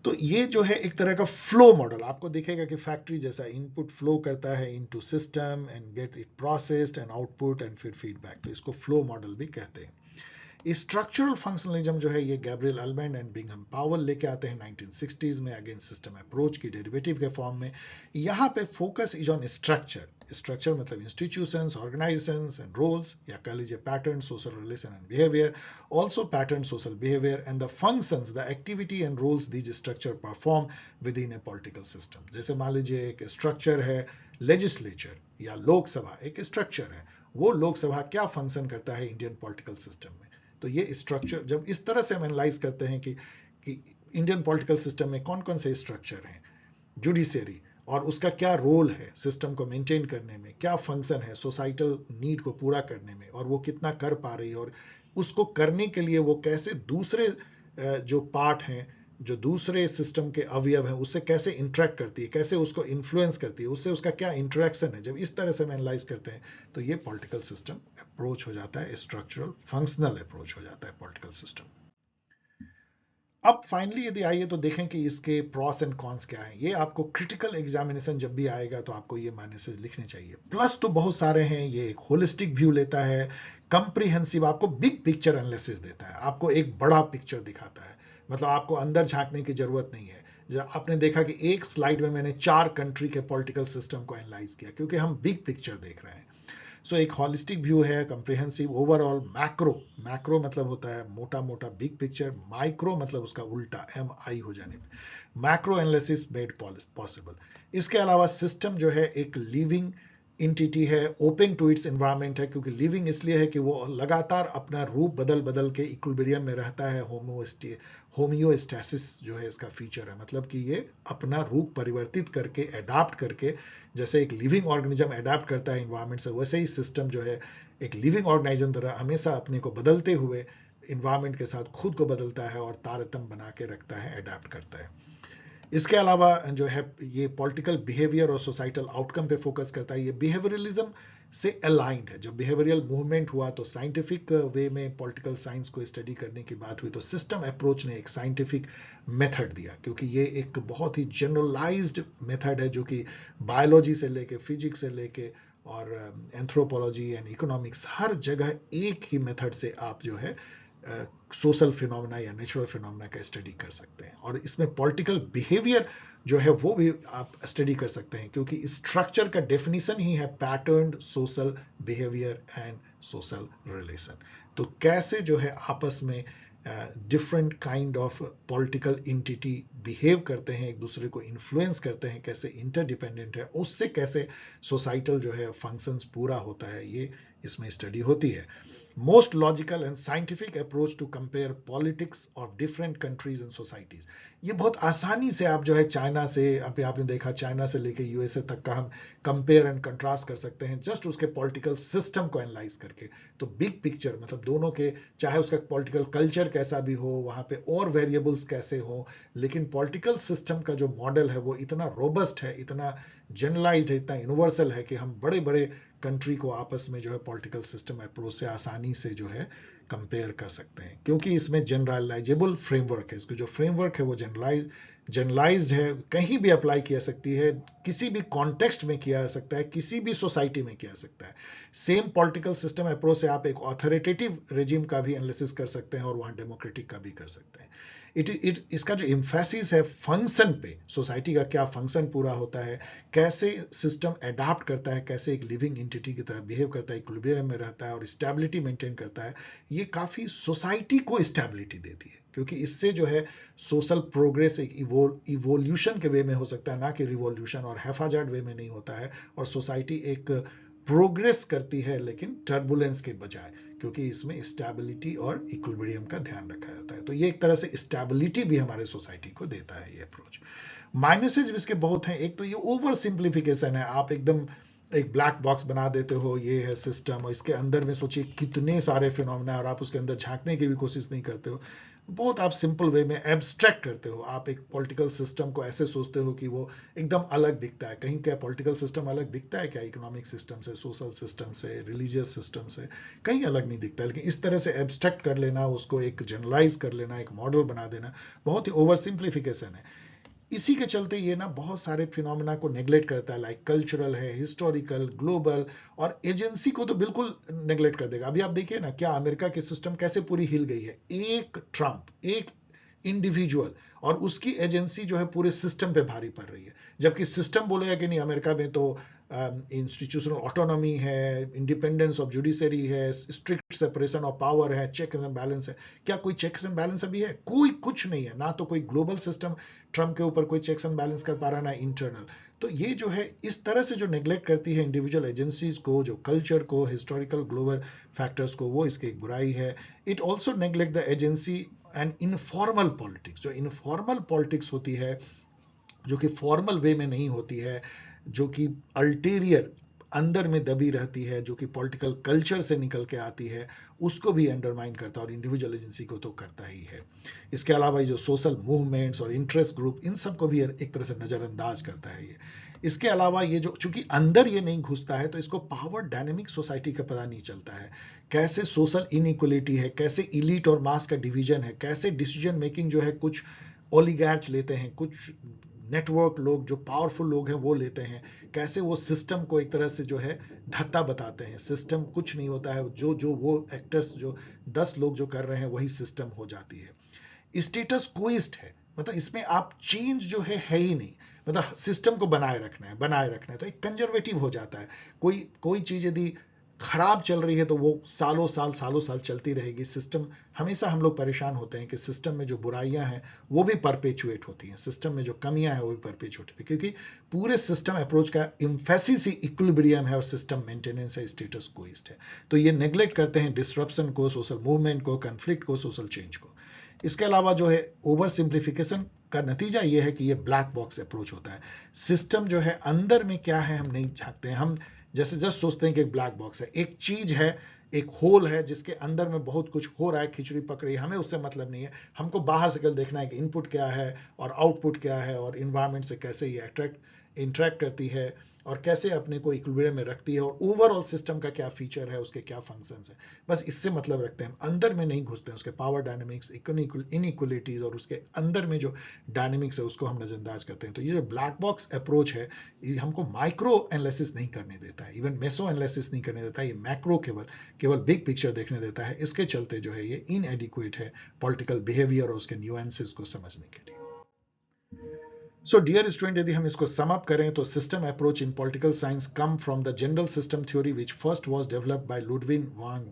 A: तो ये जो है एक तरह का फ्लो मॉडल आपको दिखेगा, कि फैक्ट्री जैसा इनपुट फ्लो करता है into system and get it processed and output and फिर फीडबैक। तो इसको फ्लो मॉडल भी कहते हैं। स्ट्रक्चरल फंक्शनलिज्म जो है ये Gabriel Almond and Bingham Powell लेके आते हैं 1960s में, अगेंस्ट सिस्टम अप्रोच की डेरिवेटिव के फॉर्म में। यहाँ पे focus is on structure. Structure मतलब इंस्टीट्यूशंस, ऑर्गेनाइजेशंस एंड रोल्स, या कह लीजिए pattern, social relation and behaviour, also pattern, social behaviour and the functions, the activity and roles these structure perform within a political system. जैसे मान लीजिए एक स्ट्रक्चर है लेजिस्लेचर या लोकसभा, एक स्ट्रक्चर है। वो लोकसभा क्या फंक्शन करता है इंडियन पॉलिटिकल सिस्टम में। तो ये स्ट्रक्चर जब इस तरह से हम एनालाइज करते हैं कि इंडियन पॉलिटिकल सिस्टम में कौन कौन से स्ट्रक्चर हैं, जुडिशरी और उसका क्या रोल है सिस्टम को मेंटेन करने में, क्या फंक्शन है सोसाइटल नीड को पूरा करने में, और वो कितना कर पा रही है, और उसको करने के लिए वो कैसे दूसरे जो पार्ट हैं जो दूसरे सिस्टम के अवयव हैं उससे कैसे इंटरेक्ट करती है, कैसे उसको इन्फ्लुएंस करती है, उससे उसका क्या इंटरेक्शन है, जब इस तरह से हम एनालाइज करते हैं तो ये पॉलिटिकल सिस्टम अप्रोच हो जाता है, स्ट्रक्चरल फंक्शनल अप्रोच हो जाता है पॉलिटिकल सिस्टम। अब फाइनली यदि आइए तो देखें कि इसके प्रॉस एंड कॉन्स क्या हैं। ये आपको क्रिटिकल एग्जामिनेशन जब भी आएगा तो आपको ये मैसेज लिखने चाहिए। प्लस तो बहुत सारे हैं, ये एक होलिस्टिक व्यू लेता है, कंप्रिहेंसिव, आपको बिग पिक्चर एनालिसिस देता है, आपको एक बड़ा पिक्चर दिखाता है, मतलब आपको अंदर झांकने की जरूरत नहीं है। जब आपने देखा कि एक स्लाइड में मैंने 4 कंट्री के पॉलिटिकल सिस्टम को एनालाइज किया, क्योंकि हम बिग पिक्चर देख रहे हैं। सो एक हॉलिस्टिक व्यू है, कंप्रिहेंसिव, ओवरऑल, मैक्रो, मैक्रो मतलब होता है मोटा मोटा बिग पिक्चर, माइक्रो मतलब उसका उल्टा MI हो जाने पे, मैक्रो एनालिसिस मेड पॉसिबल। इसके अलावा सिस्टम जो है एक लिविंग इंटिटी है, ओपन टू इट्स एनवायरमेंट है, क्योंकि लिविंग इसलिए है कि वो लगातार अपना रूप बदल बदल के इक्विलिब्रियम में रहता है, होमियोस्टेसिस जो है इसका फीचर है, मतलब कि ये अपना रूप परिवर्तित करके, अडाप्ट करके, जैसे एक लिविंग ऑर्गेनिज्म अडाप्ट करता है इन्वायरमेंट से, वैसे ही सिस्टम जो है एक लिविंग ऑर्गेनिज्म तरह हमेशा अपने को बदलते हुए इन्वायरमेंट के साथ खुद को बदलता है और तारतम्य बना के रखता है, अडाप्ट करता है। इसके अलावा जो है ये पॉलिटिकल बिहेवियर और सोसाइटल आउटकम पे फोकस करता है। ये बिहेवियरलिज्म से अलाइंड है। जब बिहेवियरल मूवमेंट हुआ तो साइंटिफिक वे में पॉलिटिकल साइंस को स्टडी करने की बात हुई तो सिस्टम अप्रोच ने एक साइंटिफिक मेथड दिया, क्योंकि ये एक बहुत ही जनरलाइज्ड मेथड है जो कि बायोलॉजी से लेके, फिजिक्स से लेके और एंथ्रोपोलॉजी एंड इकोनॉमिक्स, हर जगह एक ही मेथड से आप जो है सोशल फिनोमेना या नेचुरल फिनोमेना का स्टडी कर सकते हैं। और इसमें पॉलिटिकल बिहेवियर जो है वो भी आप स्टडी कर सकते हैं, क्योंकि स्ट्रक्चर का डेफिनेशन ही है pattern social behaviour and social relation. तो कैसे जो है आपस में different kind of political entity behave करते हैं, एक दूसरे को इन्फ्लुएंस करते हैं, कैसे इंटरडिपेंडेंट है, उससे कैसे सोसाइटल जो है फंक्शंस पूरा होता है, ये इसमें स्टडी होती है। Most logical and scientific approach to compare politics of different countries and societies। ये बहुत आसानी से आप जो है चाइना से, अभी आपने देखा चाइना से लेके USA तक का हम कंपेयर एंड कंट्रास्ट कर सकते हैं जस्ट उसके पॉलिटिकल सिस्टम को एनालाइज करके। तो बिग पिक्चर मतलब दोनों के, चाहे उसका पॉलिटिकल कल्चर कैसा भी हो, वहां पे और वेरिएबल्स कैसे हो, लेकिन पॉलिटिकल सिस्टम का जो मॉडल है वो इतना रोबस्ट है, इतना जनरलाइज्ड है, इतना यूनिवर्सल है कि हम बड़े बड़े कंट्री को आपस में जो है पॉलिटिकल सिस्टम अप्रोच से आसानी से जो है कंपेयर कर सकते हैं, क्योंकि इसमें जनरलाइजेबल फ्रेमवर्क है। इसको जो फ्रेमवर्क है वो जनरलाइज्ड है, कहीं भी अप्लाई किया सकती है, किसी भी कॉन्टेक्स्ट में किया जा सकता है, किसी भी सोसाइटी में किया जा सकता है। सेम पॉलिटिकल सिस्टम अप्रोच से आप एक ऑथोरिटेटिव रेजिम का भी एनालिसिस कर सकते हैं और वहां डेमोक्रेटिक का भी कर सकते हैं। इसका जो इम्फेसिस है फंक्शन पे, सोसाइटी का क्या फंक्शन पूरा होता है, कैसे सिस्टम अडाप्ट करता है, कैसे एक लिविंग एंटिटी की तरह बिहेव करता है, इक्विलिब्रियम में रहता है और स्टेबिलिटी मेंटेन करता है, ये काफी सोसाइटी को स्टेबिलिटी देती है, क्योंकि इससे जो है सोशल प्रोग्रेस एक इवोल्यूशन के वे में हो सकता है, ना कि रिवॉल्यूशन और हैफाजार्ड वे में नहीं होता है, और सोसाइटी एक प्रोग्रेस करती है लेकिन टर्बुलेंस के बजाय, क्योंकि इसमें स्टेबिलिटी और इक्विलिब्रियम का ध्यान रखा जाता है। तो ये एक तरह से स्टेबिलिटी भी हमारे सोसाइटी को देता है ये अप्रोच। माइनसेज इसके बहुत हैं। एक तो ये ओवर सिंप्लीफिकेशन है, आप एकदम एक ब्लैक बॉक्स बना देते हो, ये है सिस्टम और इसके अंदर में सोचिए कितने सारे फिनोमेना, और आप उसके अंदर झांकने की भी कोशिश नहीं करते हो, बहुत आप सिंपल वे में एब्स्ट्रैक्ट करते हो। आप एक पॉलिटिकल सिस्टम को ऐसे सोचते हो कि वो एकदम अलग दिखता है। कहीं क्या पॉलिटिकल सिस्टम अलग दिखता है क्या इकोनॉमिक सिस्टम से, सोशल सिस्टम से, रिलीजियस सिस्टम से? कहीं अलग नहीं दिखता है। लेकिन इस तरह से एब्स्ट्रैक्ट कर लेना, उसको एक जनरलाइज कर लेना, एक मॉडल बना देना, बहुत ही ओवर सिंप्लीफिकेशन है। इसी के चलते ये ना बहुत सारे फिनोमेना को नेग्लेक्ट करता है, लाइक कल्चरल है, हिस्टोरिकल, ग्लोबल, और एजेंसी को तो बिल्कुल नेग्लेक्ट कर देगा। अभी आप देखिए ना क्या अमेरिका की सिस्टम कैसे पूरी हिल गई है। एक ट्रंप, एक इंडिविजुअल, और उसकी एजेंसी जो है पूरे सिस्टम पे भारी पड़ रही है, जबकि सिस्टम बोलेगा कि नहीं अमेरिका में तो इंस्टीट्यूशनल ऑटोनॉमी है, इंडिपेंडेंस ऑफ जुडिशरी है, स्ट्रिक्ट सेपरेशन ऑफ पावर है, चेक्स एंड बैलेंस है। क्या कोई चेक्स एंड बैलेंस अभी है? कोई कुछ नहीं है। ना तो कोई ग्लोबल सिस्टम ट्रंप के ऊपर कोई चेक्स एंड बैलेंस कर पा रहा, ना इंटरनल। तो ये जो है इस तरह से जो नेग्लेक्ट करती है इंडिविजुअल एजेंसीज को, जो कल्चर को, हिस्टोरिकल ग्लोबल फैक्टर्स को, वो इसकी एक बुराई है। It also neglect the agency and informal politics. जो इनफॉर्मल पॉलिटिक्स होती है, जो कि फॉर्मल वे में नहीं होती है, जो कि अल्टीरियर अंदर में दबी रहती है, जो कि पॉलिटिकल कल्चर से निकल के आती है, उसको भी अंडरमाइन करता है और इंडिविजुअल एजेंसी को तो करता ही है। इसके अलावा जो सोशल मूवमेंट्स और इंटरेस्ट ग्रुप, इन सबको भी एक तरह से नज़रअंदाज करता है ये। इसके अलावा ये जो, चूंकि अंदर ये नहीं घुसता है, तो इसको पावर डायनेमिक सोसाइटी का पता नहीं चलता है, कैसे सोशल इनइक्वलिटी है, कैसे इलीट और मास का डिवीजन है, कैसे डिसीजन मेकिंग जो है कुछ ओलिगार्च लेते हैं, कुछ नेटवर्क लोग जो पावरफुल लोग हैं वो लेते हैं, कैसे वो सिस्टम को एक तरह से जो है धत्ता बताते हैं। सिस्टम कुछ नहीं होता है, जो जो वो एक्टर्स जो 10 लोग जो कर रहे हैं वही सिस्टम हो जाती है। स्टेटस क्विस्ट है, मतलब इसमें आप चेंज जो है ही नहीं, मतलब सिस्टम को बनाए रखना है, बनाए रखना है, तो एक कंजर्वेटिव हो जाता है। कोई चीज यदि खराब चल रही है तो वो सालों साल चलती रहेगी। सिस्टम, हमेशा हम लोग परेशान होते हैं कि सिस्टम में जो बुराइयां हैं वो भी परपेचुएट होती हैं, सिस्टम में जो कमियां हैं वो भी परपेचुएट होती है, क्योंकि पूरे सिस्टम अप्रोच का इम्फेसिस ही इक्विलिब्रियम है और सिस्टम मेंटेनेंस है, स्टेटस क्विस्ट है। तो ये नेग्लेक्ट करते हैं डिसरप्शन को, सोशल मूवमेंट को, कन्फ्लिक्ट को, सोशल चेंज को। इसके अलावा जो है ओवर सिंप्लीफिकेशन का नतीजा ये है कि ये ब्लैक बॉक्स अप्रोच होता है। सिस्टम जो है अंदर में क्या है हम नहीं झांकते हैं, हम जैसे जस्ट सोचते हैं कि एक ब्लैक बॉक्स है, एक चीज है, एक होल है जिसके अंदर में बहुत कुछ हो रहा है, खिचड़ी पक रही है, हमें उससे मतलब नहीं है। हमको बाहर से केवल देखना है कि इनपुट क्या है और आउटपुट क्या है और इन्वायरमेंट से कैसे ये इंटरेक्ट करती है और कैसे अपने को इक्विलिब्रियम में रखती है और ओवरऑल सिस्टम का क्या फीचर है, उसके क्या फंक्शंस है, बस इससे मतलब रखते हैं। अंदर में नहीं घुसते हैं, उसके पावर डायनेमिक्स, इनइक्वलिटीज और उसके अंदर में जो डायनेमिक्स है उसको हम नजरअंदाज करते हैं। तो ये जो ब्लैक बॉक्स अप्रोच है ये हमको माइक्रो एनालिसिस नहीं करने देता है, इवन मेसो एनालिसिस नहीं करने देता है, ये मैक्रो केवल बिग पिक्चर देखने देता है। इसके चलते जो है ये इनएडिक्वेट है पॉलिटिकल बिहेवियर और उसके न्यूएंसेस को समझने के लिए। सो डियर स्टूडेंट, यदि हम इसको सम अप करें तो system approach in political science come from the general system theory which first was developed by Ludwig von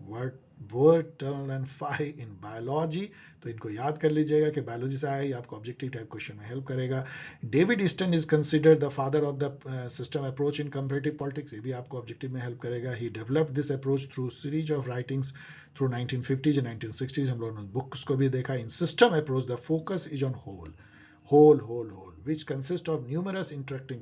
A: Bertalanffy in biology. तो इनको याद कर लीजिएगा कि बायोलॉजी से आया, आपको ऑब्जेक्टिव टाइप क्वेश्चन में हेल्प करेगा। David Easton is considered the father of the system approach in comparative politics, ये भी आपको ऑब्जेक्टिव में हेल्प करेगा। He developed this approach through series of writings through 1950s and 1960s। हम लोगों ने बुक्स को भी देखा। In system approach the focus is on whole, which consists of numerous interacting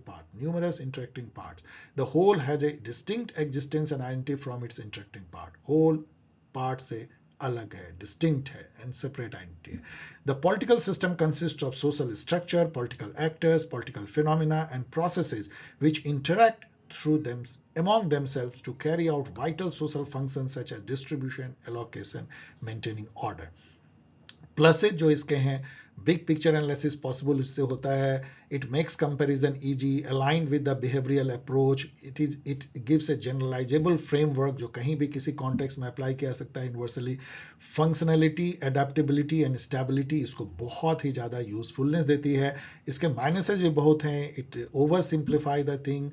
A: parts. The whole has a distinct existence and identity from its interacting part. Whole part से अलग है, distinct है and separate identity है. The political system consists of social structure, political actors, political phenomena and processes which interact through them among themselves to carry out vital social functions such as distribution, allocation, maintaining order. प्लसेज जो इसके हैं, बिग पिक्चर एनालिसिस पॉसिबल इससे होता है। It makes comparison easy, aligned with the behavioural approach, it gives a generalisable framework जो कहीं भी किसी कॉन्टेक्स्ट में अप्लाई किया सकता है universally. Functionality, adaptability and stability इसको बहुत ही ज़्यादा यूजफुलनेस देती है। इसके माइनसेज भी बहुत हैं। It over simplify the thing,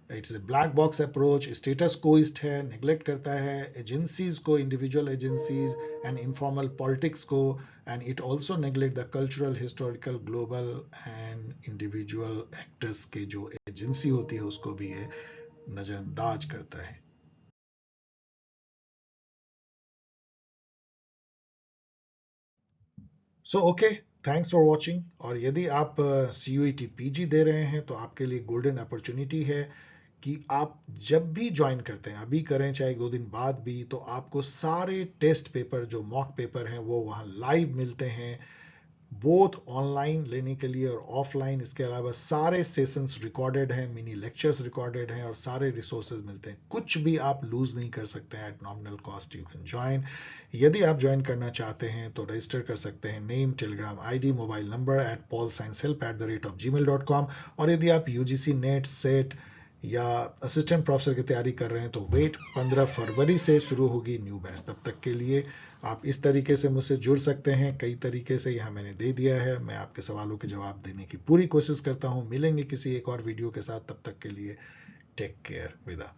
A: it's a black box approach, status quoist है, नेग्लेक्ट करता है एजेंसीज को, individual agencies and informal politics को, and it also neglect the cultural, historical, global and individual actors के जो एजेंसी होती है उसको भी ये नजरअंदाज करता है। So okay, thanks for watching. और यदि आप CUET PG दे रहे हैं तो आपके लिए गोल्डन अपॉर्चुनिटी है कि आप जब भी ज्वाइन करते हैं, अभी करें चाहे 2 दिन बाद भी, तो आपको सारे टेस्ट पेपर जो मॉक पेपर हैं वो वहाँ लाइव मिलते हैं, बोथ ऑनलाइन लेने के लिए और ऑफलाइन। इसके अलावा सारे सेशंस रिकॉर्डेड हैं, मिनी लेक्चर्स रिकॉर्डेड हैं और सारे रिसोर्सेज मिलते हैं। कुछ भी आप लूज नहीं कर सकते हैं। At nominal cost you can join. यदि आप ज्वाइन करना चाहते हैं तो रजिस्टर कर सकते हैं, name, Telegram ID, mobile number @paulsciencehelp@the@gmail.com। और यदि आप UGC नेट, सेट या असिस्टेंट प्रोफेसर की तैयारी कर रहे हैं तो वेट 15 फरवरी से शुरू होगी न्यू बैच। तब तक के लिए आप इस तरीके से मुझसे जुड़ सकते हैं, कई तरीके से यहाँ मैंने दे दिया है। मैं आपके सवालों के जवाब देने की पूरी कोशिश करता हूँ। मिलेंगे किसी एक और वीडियो के साथ, तब तक के लिए टेक केयर, विदा।